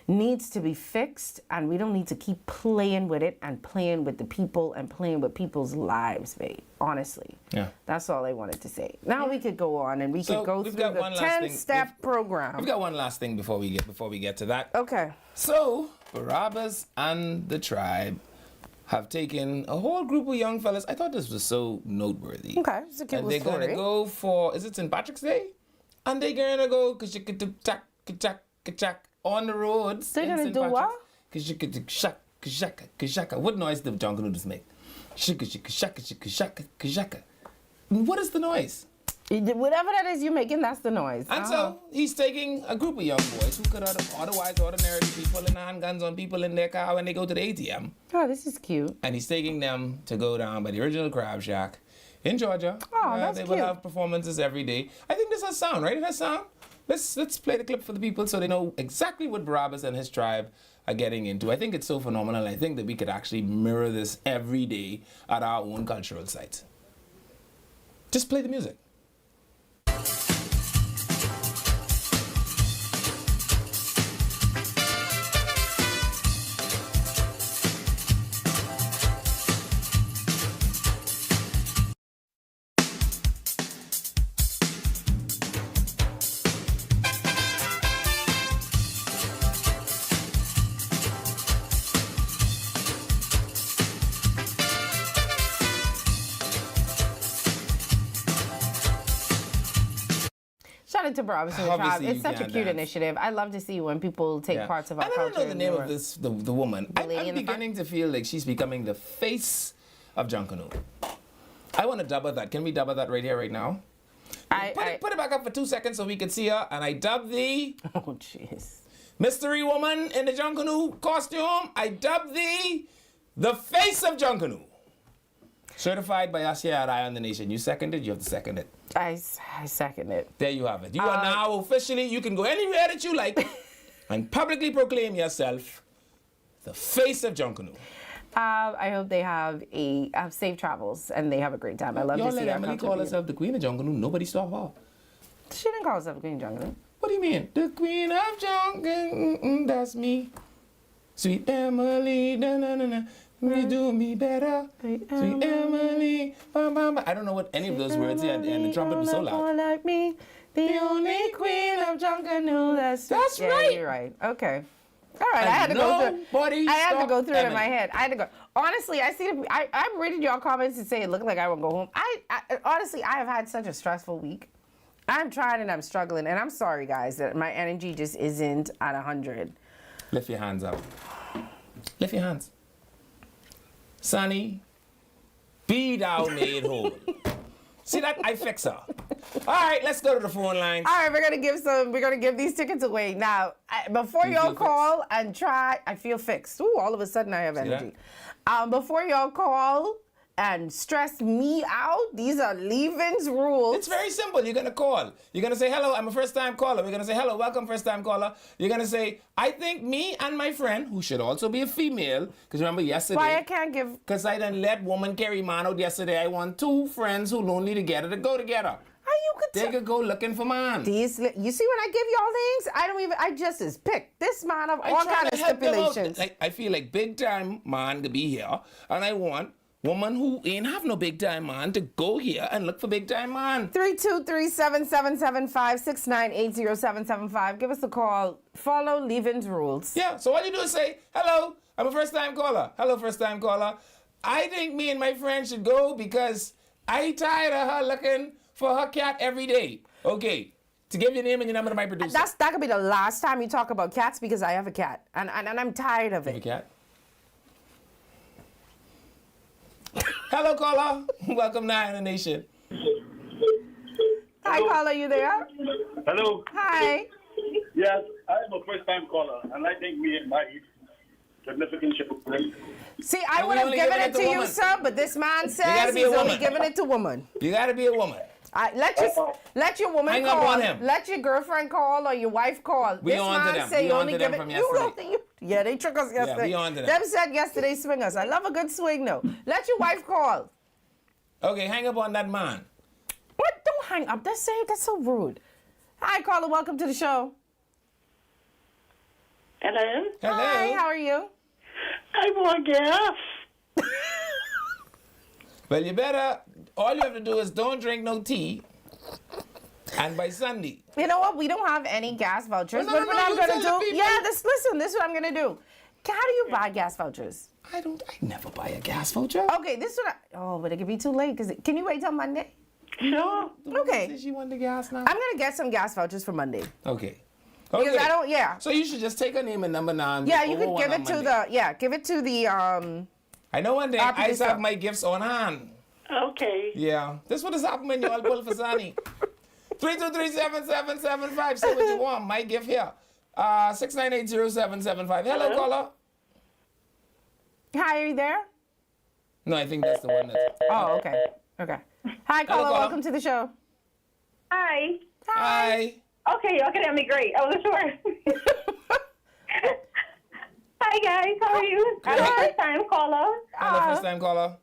needs to be fixed, and we don't need to keep playing with it and playing with the people and playing with people's lives, babe. Honestly. Yeah. That's all I wanted to say. Now we could go on and we could go through the 10-step program. We've got one last thing before we get to that. Okay. So, Barabbas and the tribe have taken a whole group of young fellas. I thought this was so noteworthy. Okay, it's a cute and they're story. going to go for, is it St. Patrick's Day? And they're going to go ka-chak on the roads. They're going to do what? Ka-chak. What noise did Junkanoo just make? Ka-chak. What is the noise? Whatever that is you're making, that's the noise. And so he's taking a group of young boys who could otherwise ordinarily be pulling handguns on people in their car when they go to the ATM. Oh, this is cute. And he's taking them to go down by the original Crab Shack in Georgia. Oh, that's they cute. will have performances every day. I think this has sound, right? It has sound. Let's play the clip for the people so they know exactly what Barabbas and his tribe are getting into. I think it's so phenomenal. I think that we could actually mirror this every day at our own cultural sites. Just play the music. Shout out to Barabbas and the tribe. Obviously, It's you such a can't cute dance. initiative. I love to see when people take parts of our and culture. I don't know the name and of this, the woman. The lady I'm in the beginning to feel like she's becoming the face of Junkanoo. I want to double that. Can we double that right here, right now? Put it back up for 2 seconds so we can see her. And I dub thee. Oh, jeez. Mystery woman in the Junkanoo costume. I dub thee the face of Junkanoo. Certified by us here at Eye on the Nation. You seconded? You have to second it. I second it. There you have it. You are now officially, you can go anywhere that you like and publicly proclaim yourself the face of Junkanoo. I hope they have safe travels and they have a great time. I love to see let Emily call herself the queen of Junkanoo. Nobody stop her. She didn't call herself the queen of Junkanoo. What do you mean? The queen of Junkanoo, that's me. Sweet Emily, na-na-na-na. You do me better, sweet Emily. Bam, bam, bam. I don't know what any of those words are, and the trumpet was so loud. Like me, the only queen of Junkanoo. That's right. You're right. Okay. All right. I had to go through it in my head. I had to go. Honestly, I reading your comments and say it looked like I would go home. Honestly, I have had such a stressful week. I'm trying and I'm struggling, and I'm sorry, guys, that my energy just isn't at 100. Lift your hands up. Lift your hands. Sonny, be thou made whole. See that? I fix her. All right, let's go to the phone lines. All right, we're gonna give these tickets away. Now, before y'all call and try, I feel fixed. Ooh, all of a sudden I have energy. Before y'all call and stress me out, these are leavings rules. It's very simple. You're going to call. You're going to say, hello, I'm a first-time caller. We're going to say, hello, welcome, first-time caller. You're going to say, I think me and my friend, who should also be a female, because remember yesterday. Why I can't give... Because I didn't let woman carry man out yesterday. I want two friends who lonely together to go together. They could go looking for man. You see when I give y'all things, I just is pick this man of all kind of stipulations. I feel like big time man to be here, and I want woman who ain't have no big time man to go here and look for big time man. 323-777-569-80775. Give us a call. Follow leave-ins rules. Yeah, so all you do is say, hello, I'm a first time caller. Hello, first time caller. I think me and my friend should go because I tired of her looking for her cat every day. Okay, to give your name and your number to my producer. That could be the last time you talk about cats because I have a cat. And I'm tired of it. You have a cat? Hello, caller. Welcome to the Nation. Hi, caller. You there? Hello. Hi. Yes, I am a first-time caller, and I think me and my significant should. See, I would have given it to you, sir, but this man says he's only giving it to women. You gotta be a woman. Let your woman Hang call. up on him. Let your girlfriend call or your wife call. We this on to man them. say We you on only to give them it. from You don't yesterday. think yeah, they trick us yesterday. we on to them. Them said yesterday swingers. I love a good swing though. Let your wife call. Okay, hang up on that man. What? Don't hang up. That's so rude. Hi, caller. Welcome to the show. Hello. Hi. How are you? I want gas. Well, you better. All you have to do is don't drink no tea. And by Sunday. You know what? We don't have any gas vouchers. No, but what I'm you gonna tell the do? people. Yeah, this is what I'm gonna do. How do you buy gas vouchers? I never buy a gas voucher. Okay, this is what but it could be too late. Can you wait till Monday? Sure. Okay. She want the gas now? I'm gonna get some gas vouchers for Monday. Okay. Because I don't. Yeah. So you should just take her name and number now. And Yeah, you could over give one it on to Monday. give it to the I know one day our I used to producer. have my gifts on hand. Okay. Yeah. This what has happened when you all pull for Sani. 323-777-5. Say what you want. My gift here. 6980775. Hello, caller. Hi, are you there? No, I think that's the one that's. Oh, okay. Okay. Hi, caller. caller. Welcome to the show. Hi. Hi. Okay, y'all can hear me great. I wasn't sure. Hi, guys. How are you? I'm a first-time caller. Hello, first time caller.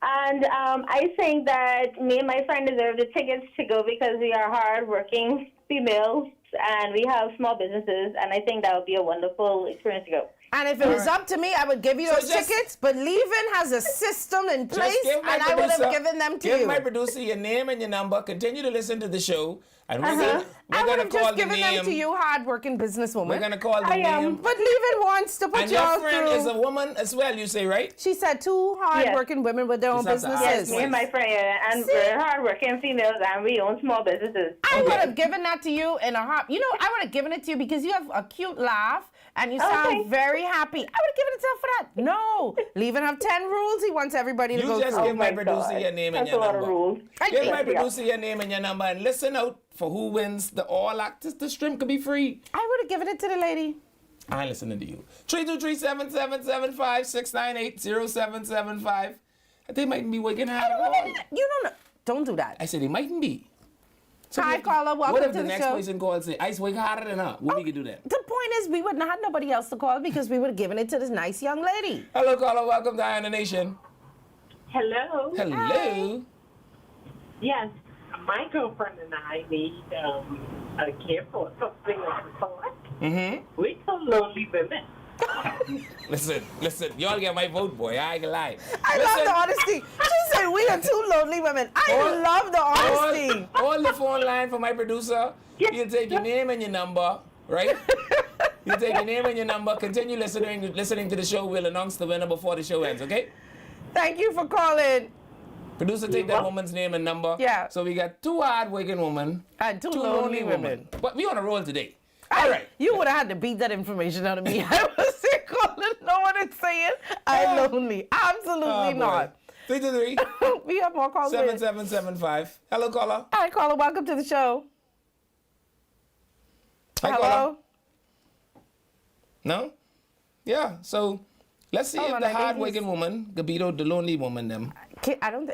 And I think that me and my friend deserve the tickets to go because we are hard-working females and we have small businesses, and I think that would be a wonderful experience to go. And if it was up to me, I would give you So those just- tickets. But Leavin has a system in place, Just give and my I would have producer- given them to Give you. my producer your name and your number. Continue to listen to the show. And we're I gonna would have call just the given name. them to you, hard-working businesswoman. We're gonna call the name. But Leavin wants to put And you your all friend through. is a woman as well, you say, right? She said two hard-working women with their own Just have to businesses. Yes, me and my friend, and we're hard-working females, and we own small businesses. I would have given that to you in a heart. You know, I would have given it to you because you have a cute laugh and you sound very happy. I would have given it to her for that. No. Leavin have 10 rules he wants everybody to You go just through. give my producer your name and your number. Give my producer your name and your number and listen out for who wins the all access. The stream could be free. I would have given it to the lady. I'm listening to you. 323-777-569-80775. They mightn't be waking up. You don't know. Don't do that. I said they mightn't be. Hi, caller. What Welcome if to the the next show. person calls and say, I work harder than her? What we could do then? The point is, we wouldn't have had nobody else to call because we would have given it to this nice young lady. Hello, caller. Welcome to Eye on the Nation. Hello. Hello. Yes, my girlfriend and I need a gift or something of the sort. Mm-hmm. We're so lonely women. Listen. Y'all get my vote, boy. I ain't gonna lie. I love the honesty. She said we are two lonely women. I love the honesty. Hold the phone line for my producer. You'll take your name and your number, right? You take your name and your number. Continue listening to the show. We'll announce the winner before the show ends, okay? Thank you for calling. Producer, take that woman's name and number. Yeah. So we got two hard-working women. And two lonely women. But we on a roll today. All right. You would have had to beat that information out of me. I was here calling. No one is saying I'm lonely. Absolutely not. 323. We have more calls. 7775. Hello, caller. Hi, caller. Welcome to the show. Hi, Hello. caller. No? Yeah. So let's see Hold if on, the I think hard-working woman, Gabito, the lonely woman, them.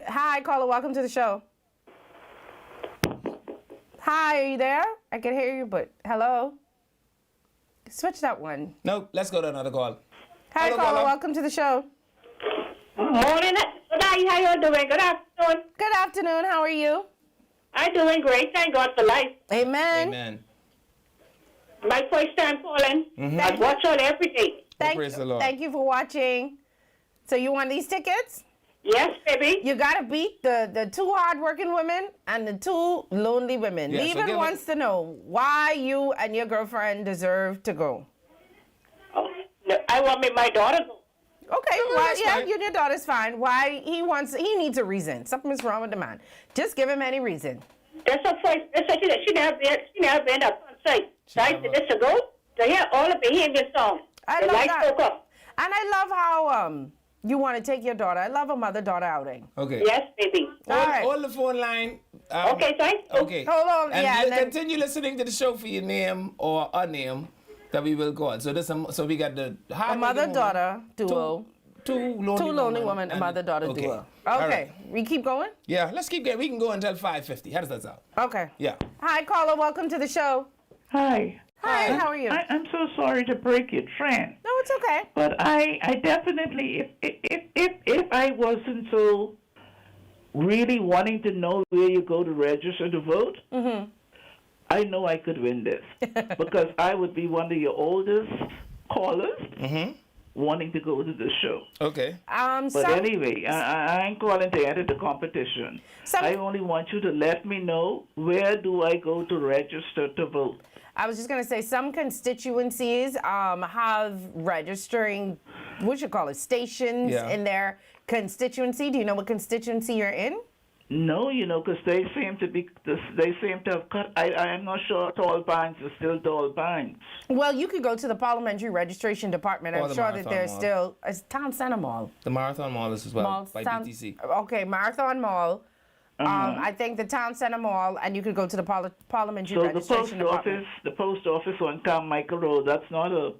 Hi, caller. Welcome to the show. Hi, are you there? I can hear you, but hello. Switch that one. No, let's go to another call. Hi, Hello, caller. Welcome to the show. Morning. Good night. How you doing? Good afternoon. Good afternoon. How are you? I'm doing great. Thank God for life. Amen. Amen. My first time calling. I watch on every day. Thank you for watching. So you want these tickets? Yes, baby. You gotta beat the two hardworking women and the two lonely women. Yeah, so Levin give wants to know why you and your girlfriend deserve to go. No, I want my daughter. Okay, you and your daughter's fine. Why he needs a reason. Something is wrong with the man. Just give him any reason. That's a first. She never been up on site. Right, this to go to hear all the behavior songs. I love that. And I love how you want to take your daughter. I love a mother-daughter outing. Okay. Yes, baby. Hold the phone line. Okay, thank you. Okay. Hold on. And we'll continue listening to the show for your name or a name that we will go on. So we got the a mother-daughter duo. Two lonely women, a mother-daughter duo. Okay. Right. We keep going? Yeah, let's keep going. We can go until 5:50. How does that sound? Okay. Yeah. Hi, caller. Welcome to the show. Hi. Hi, how are you? I'm so sorry to break your trend. No, it's okay. But I definitely, if I wasn't so really wanting to know where you go to register to vote, I know I could win this because I would be one of your oldest callers wanting to go to the show. Okay. But anyway, I ain't calling to enter the competition. I only want you to let me know where do I go to register to vote. I was just going to say some constituencies have registering, what you call it, stations in their constituency. Do you know what constituency you're in? No, because they seem to have cut. I'm not sure tall pines are still tall pines. Well, you could go to the parliamentary registration department. Or I'm the sure that there's Marathon still a town center mall. The Marathon Mall is as well by BTC. Okay, Marathon Mall. I think the town center mall, and you could go to the parliamentary registration department. The post office on Carmichael Road. That's not a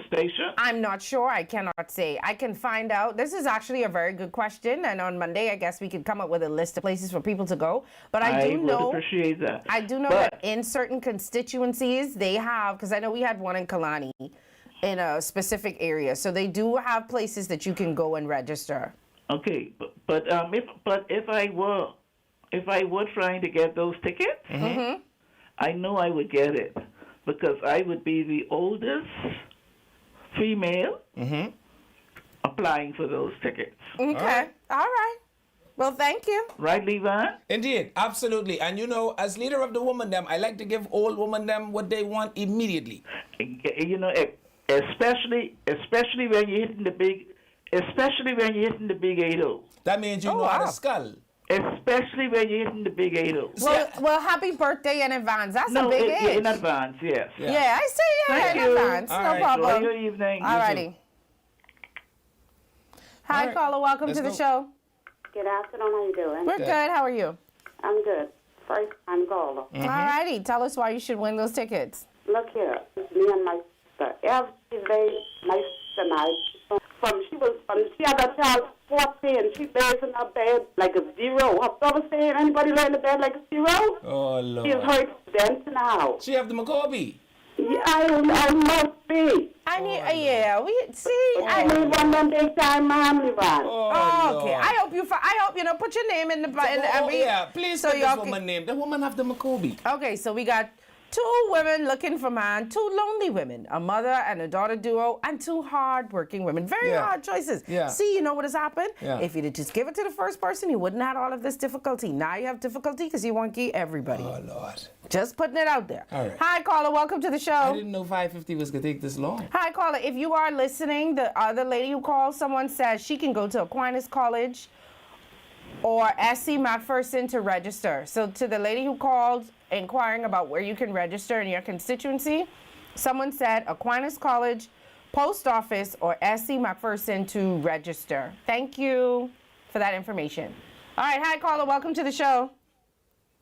station? I'm not sure. I cannot say. I can find out. This is actually a very good question, and on Monday, I guess we could come up with a list of places for people to go. But I do know. would appreciate that. I do know that in certain constituencies, they have, because I know we had one in Kalani in a specific area. So they do have places that you can go and register. Okay, but if I were trying to get those tickets, I know I would get it because I would be the oldest female applying for those tickets. Okay, all right. Well, thank you. Right, Levi? Indeed, absolutely. And as leader of the woman them, I like to give old woman them what they want immediately. Especially when you're hitting the big. Especially when you're hitting the big 80. That means you know how to skull. Especially when you're hitting the big 80. Well, happy birthday in advance. That's a big age. In advance, yes. Yeah, I see you in advance. All no right, problem. Enjoy your evening. All righty. Hi, caller. Welcome to the show. Good afternoon. How you doing? We're good. How are you? I'm good. First time caller. All righty. Tell us why you should win those tickets. Look here. Me and my sister. Every day, my sister and I. She had a child 14. She lays in her bed like a zero. Have you ever seen anybody lay in the bed like a zero? Oh, Lord. She's hurt dent now. She have the McCorby. Yeah, I must be. I need, I need one of them big time mommy ones. Oh, okay. I hope you put your name in the please so put this woman name. The woman have the McCorby. Okay, so we got 2 women looking for man, 2 lonely women, a mother and a daughter duo, and 2 hard-working women. Very hard choices. Yeah. See, you know what has happened? Yeah. If you'd just give it to the first person, you wouldn't have all of this difficulty. Now you have difficulty because you won't get everybody. Oh, Lord. Just putting it out there. All right. Hi, caller. Welcome to the show. I didn't know 5:50 was going to take this long. Hi, caller. If you are listening, the other lady who called, someone says she can go to Aquinas College or SC McPherson to register. So to the lady who called inquiring about where you can register in your constituency, someone said Aquinas College, Post Office, or SC McPherson to register. Thank you for that information. All right, hi, caller. Welcome to the show.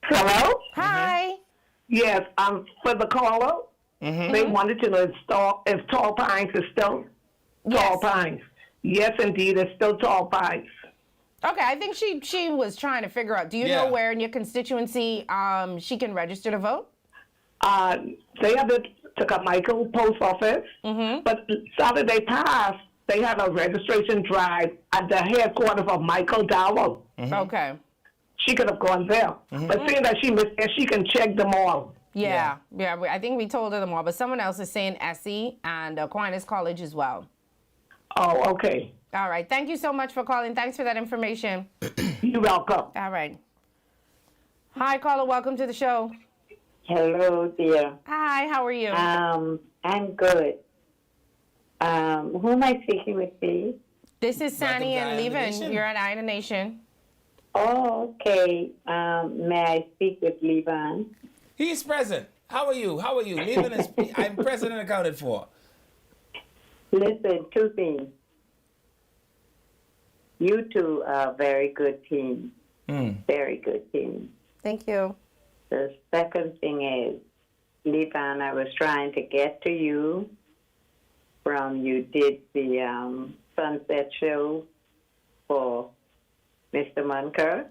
Hello? Hi. Yes, for the caller. They wanted to know if tall pines is still tall pines. Yes, indeed, it's still tall pines. Okay, I think she was trying to figure out, do you know where in your constituency she can register to vote? They have it to Carmichael Post Office, but Saturday past, they had a registration drive at the headquarters of Michael Dowell. Okay. She could have gone there, but seeing that she missed it, she can check them all. Yeah, I think we told her them all, but someone else is saying SE and Aquinas College as well. Oh, okay. All right. Thank you so much for calling. Thanks for that information. You're welcome. All right. Hi, caller. Welcome to the show. Hello, dear. Hi, how are you? I'm good. Who am I speaking with, please? This is Sani and Welcome to Eye Levan. You're at Eye Nation. Oh, okay. May I speak with Levan? He's present. How are you? How are you? Leaving is, I'm present and accounted for. Listen, two things. You two are a very good team. Very good team. Thank you. The second thing is, Levan, I was trying to get to you from you did the Sunset Show for Mr. Munker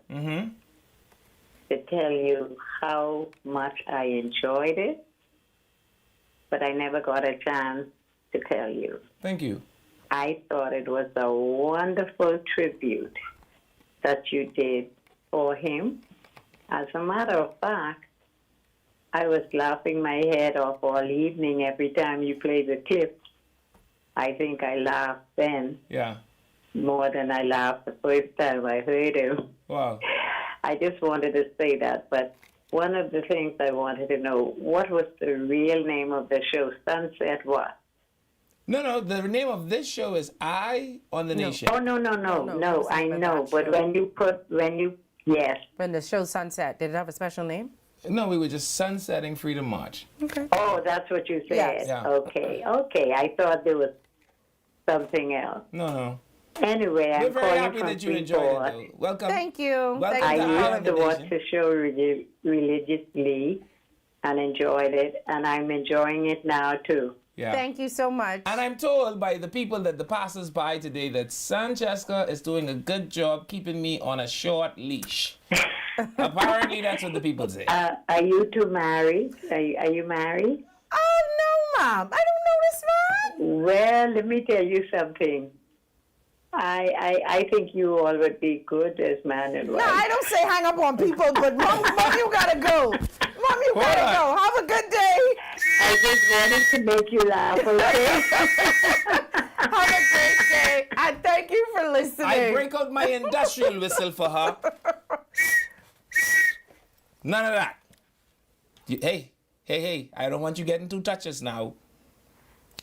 to tell you how much I enjoyed it, but I never got a chance to tell you. Thank you. I thought it was a wonderful tribute that you did for him. As a matter of fact, I was laughing my head off all evening every time you played the clip. I think I laughed then more than I laughed the first time I heard him. Wow. I just wanted to say that, but one of the things I wanted to know, what was the real name of the show? Sunset what? No, the name of this show is Eye on the Nation. Oh, no, I know, but yes. When the show Sunset, did it have a special name? No, we were just sunsetting Freedom March. Okay. Oh, that's what you said. Yes. Yeah. Okay. I thought there was something else. No. Anyway, We're I'm very calling happy from that you enjoyed Freeport. it, though. Welcome. Thank you. Welcome I to Eye on used the to watch Nation. the show religiously and enjoyed it, and I'm enjoying it now too. Yeah. Thank you so much. And I'm told by the people that the passers by today that Sancheska is doing a good job keeping me on a short leash. Apparently, that's what the people say. Are you two married? Are you married? Oh, no, Mom. I don't know this man. Well, let me tell you something. I think you all would be good as man and wife. No, I don't say hang up on people, but Mom, you gotta go. Mom, you gotta go. Have a good day. I just wanted to make you laugh, okay? Have a great day. And thank you for listening. I break out my industrial whistle for her. None of that. Hey, I don't want you getting too touches now.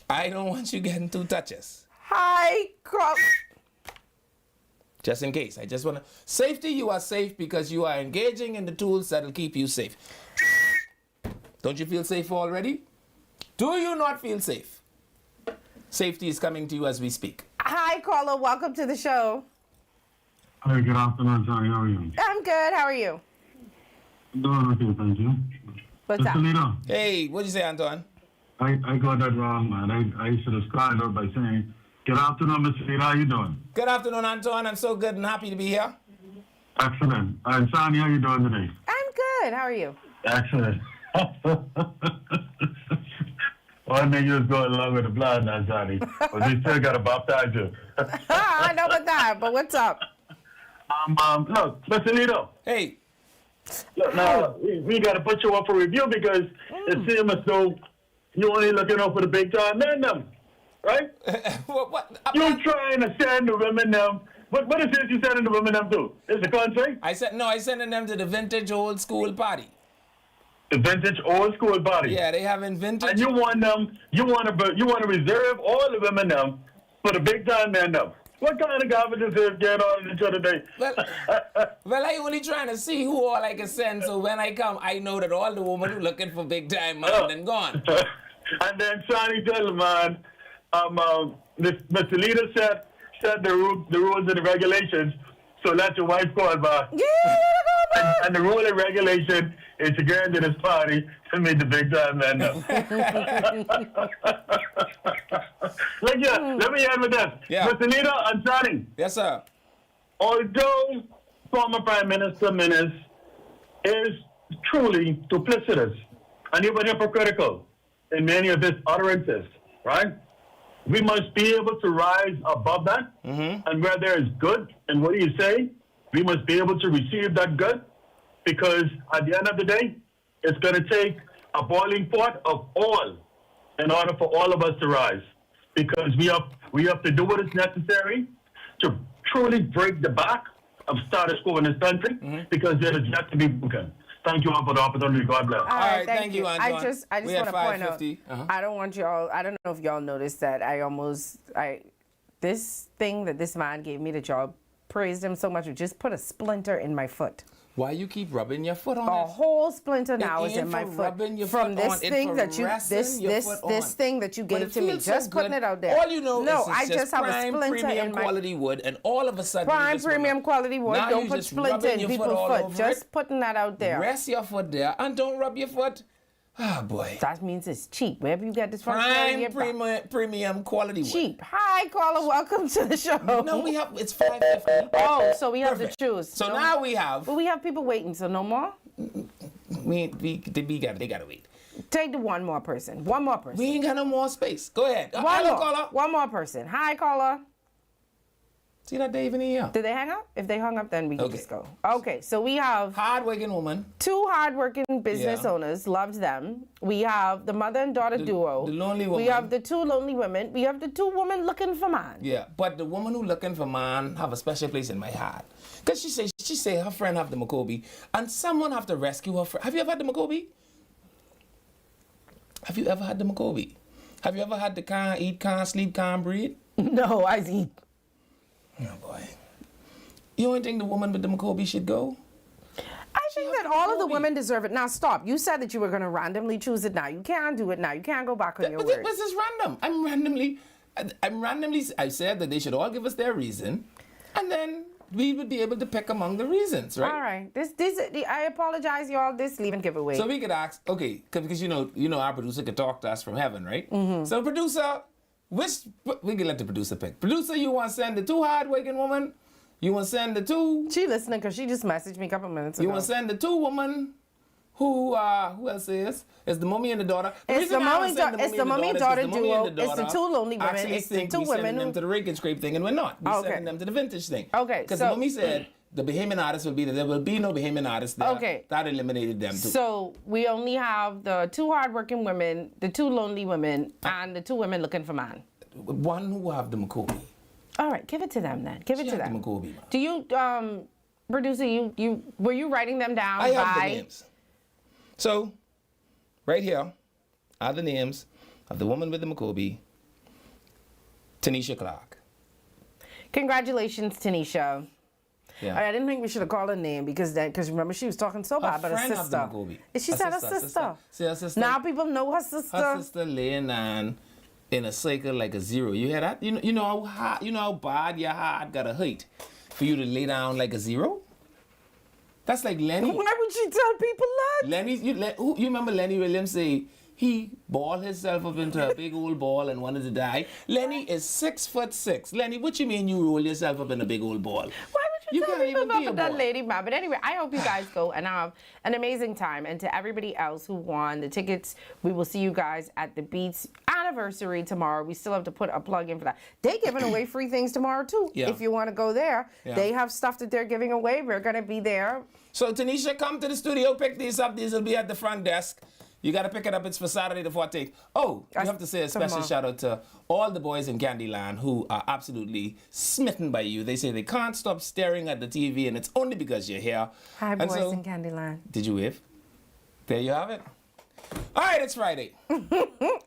I don't want you getting too touches. Hi, Just in case. I just want to... Safety, you are safe because you are engaging in the tools that will keep you safe. Don't you feel safe already? Do you not feel safe? Safety is coming to you as we speak. Hi, caller. Welcome to the show. Hi, good afternoon, Johnny. How are you? I'm good. How are you? Doing okay, thank you. What's up? Lito, Hey, what'd you say, Anton? I got that wrong, man. I should have started out by saying, good afternoon, Mr. Lito. How you doing? Good afternoon, Anton. I'm so good and happy to be here. Excellent. And Sonny, how you doing today? I'm good. How are you? Excellent. One thing you was going along with the blood now, Johnny. But we still got to baptize you. I know about that, but what's up? Look, Mr. Lito. Hey. Look, now, we got to put you up for review because it seems as though you only looking out for the big time men them, right? You trying to send the women them. What is it you sending the women them to? Is it country? I sending them to the vintage old school party. The vintage old school party. Yeah, they having vintage. And you want to reserve all the women them for the big time men them. What kind of garbage is this going on in each other day? Well, I only trying to see who all I can send, so when I come, I know that all the women who looking for big time man and gone. And then Sonny tell the man, Mr. Leader set the rules and the regulations, so let your wife call back. Yeah, and the rule and regulation is to go into this party to meet the big time man. Look here, let me end with this. Yeah. Mr. Leader and Sonny. Yes, sir. Although former Prime Minister Menace is truly duplicitous and even hypocritical in many of his utterances, right? We must be able to rise above that. And where there is good in what you say, we must be able to receive that good, because at the end of the day, it's going to take a boiling pot of oil in order for all of us to rise, because we have to do what is necessary to truly break the back of status quo in this country because there is yet to be broken. Thank you all for the opportunity. God bless. All right, thank you, I Antoine. just want We had to point out, 5:50. I don't want y'all, I don't know if y'all noticed that this thing that this man gave me the job, praised him so much, it just put a splinter in my foot. Why you keep rubbing your foot on A it? whole splinter now It is in ain't my for foot rubbing your from foot this on, it's thing for that you resting your foot this on. thing that you But gave it to me. feels so Just putting good. it out there. All you know no, is it's I just have a prime splinter premium in my quality wood, and all of a sudden you prime just wanna- premium quality wood. Now Don't you put just splinter rubbing in your foot people's all foot. over Just it. putting that out there. Rest your foot there and don't rub your foot. Ah, boy. That means it's cheap. Wherever you get this from, Prime premium quality wood. cheap. Hi, caller. Welcome to the show. No, we have, it's $5.50. Oh, so we have Perfect. to choose. So now we have. Well, we have people waiting, so no more? They gotta wait. Take the one more person. One more person. We ain't got no more space. Go ahead. One Hello, more. caller. One more person. Hi, caller. See that Dave in here? Did they hang up? If they hung up, then we can just go. Okay, so we have hard-working woman. Two hard-working business Yeah. owners. Loved them. We have the mother and daughter duo. The lonely woman. We have the two lonely women. We have the two women looking for man. Yeah, but the woman who looking for man have a special place in my heart. Because she say her friend have the Macoby, and someone have to rescue her friend. Have you ever had the Macoby? Have you ever had the Macoby? Have you ever had the can't eat, can't sleep, can't breathe? No, I eat. Oh, boy. You don't think the woman with the Macoby should go? I think that all of the women deserve it. Now, stop. You said that you were going to randomly choose it now. You can't do it now. You can't go back on your word. This is random. I said that they should all give us their reason, and then we would be able to pick among the reasons, right? All right. I apologize, y'all. This leave and giveaway. So we could ask, okay, because you know our producer could talk to us from heaven, right? Mm-hmm. So producer, we can let the producer pick. Producer, you want to send the two hard-working woman? You want to send the two? She listening because she just messaged me a couple minutes ago. You want to send the two woman? Who else is? It's the mommy and the daughter. It's the mommy and daughter duo. It's the two lonely women. Actually It's the think two we sending women them to the rake and scrape thing, and we're not. We're sending them to the vintage thing. Okay, Because so the mommy said the Bahamian artist will be there. There will be no Bahamian artist there. Okay. That eliminated them too. So we only have the two hardworking women, the two lonely women, and the two women looking for man. One who have the Macoby. All right, give it to them then. Give it to them. The Macoby. Do you, producer? Were you writing them down? I have the names. So, right here are the names of the woman with the Macoby, Tanisha Clark. Congratulations, Tanisha. Yeah. I didn't think we should have called her name because remember she was talking so bad about her friend have the sister. Macoby. She said her sister. See her sister. Now people know her sister. Her sister laying on in a cycle like a zero. You hear that? You know how bad your heart gotta hurt for you to lay down like a zero? That's like Lenny. Why would she tell people that? Lenny, you remember Lenny Williams say he balled himself up into a big old ball and wanted to die? Lenny is 6'6". Lenny, what you mean you roll yourself up in a big old ball? Why would you tell can't people even be a about that boy. lady, man? But anyway, I hope you guys go and have an amazing time. And to everybody else who won the tickets, we will see you guys at the Beats anniversary tomorrow. We still have to put a plug in for that. They're giving away free things tomorrow too. Yeah. If you want to go there, Yeah. they have stuff that they're giving away. We're gonna be there. So Tanisha, come to the studio, pick these up. These will be at the front desk. You got to pick it up. It's for Saturday the 14th. Oh, you have to say a special tomorrow. shout out to all the boys in Candyland who are absolutely smitten by you. They say they can't stop staring at the TV, and it's only because you're here. Hi, And boys so- in Candyland. Did you wave? There you have it. All right, it's Friday.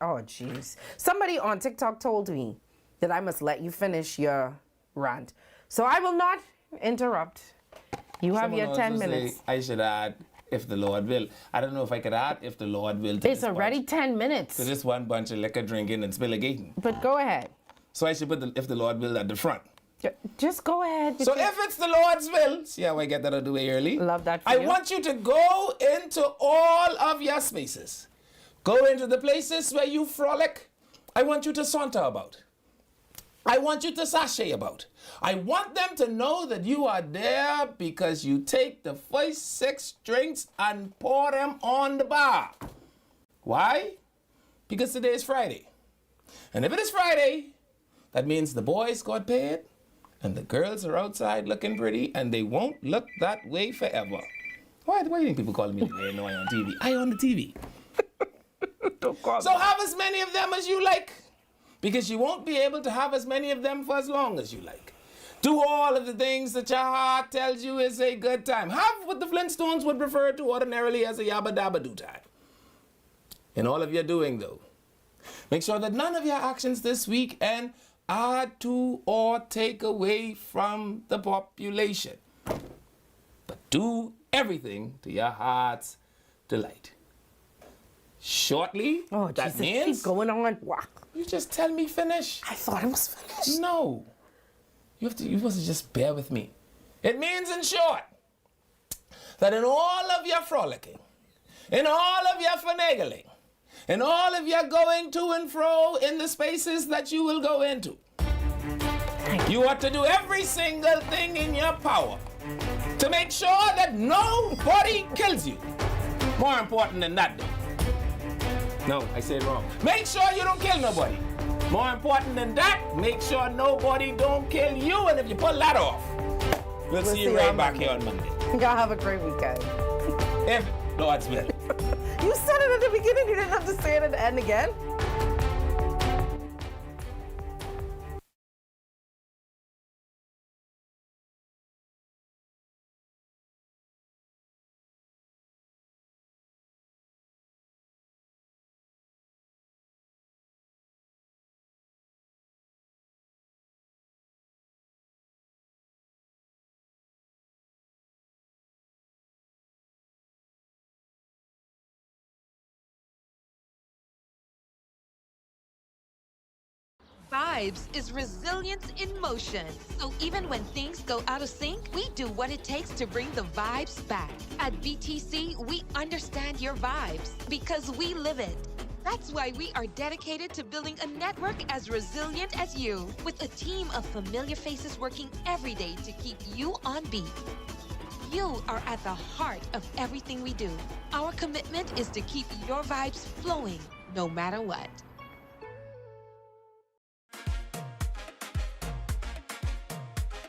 Oh, jeez. Somebody on TikTok told me that I must let you finish your rant. So I will not interrupt. You have Someone your 10 also say minutes. I should add, if the Lord will. I don't know if I could add, if the Lord will. To It's already 10 minutes. To this one bunch of liquor drinking and spilligating. But go ahead. So I should put if the Lord will at the front. Just go ahead. So if it's the Lord's will, see how I get that out of the way early? Love that for I you. want you to go into all of your spaces. Go into the places where you frolic. I want you to saunter about. I want you to sashay about. I want them to know that you are there because you take the first 6 drinks and pour them on the bar. Why? Because today is Friday. And if it is Friday, that means the boys got paid and the girls are outside looking pretty and they won't look that way forever. Why do you think people call me the annoying on TV? I on the TV. So have as many of them as you like, because you won't be able to have as many of them for as long as you like. Do all of the things that your heart tells you is a good time. Have what the Flintstones would refer to ordinarily as a yabba dabba do time. In all of your doing, though, make sure that none of your actions this weekend add to or take away from the population. But do everything to your heart's delight. Shortly, that Jesus, means... keep going on. Wow. You just tell me finish. I thought it was finished. No. You must just bear with me. It means, in short, that in all of your frolicking, in all of your finagling, in all of your going to and fro in the spaces that you will go into, you ought to do every single thing in your power to make sure that nobody kills you. More important than that, though. No, I said wrong. Make sure you don't kill nobody. More important than that, make sure nobody don't kill you. And if you pull that off, we'll see you right back here on Monday. Y'all have a great weekend. If Lord's will. You said it at the beginning. You didn't have to say it at the end again. Vibes is resilience in motion. So even when things go out of sync, we do what it takes to bring the vibes back. At BTC, we understand your vibes because we live it. That's why we are dedicated to building a network as resilient as you, with a team of familiar faces working every day to keep you on beat. You are at the heart of everything we do. Our commitment is to keep your vibes flowing no matter what.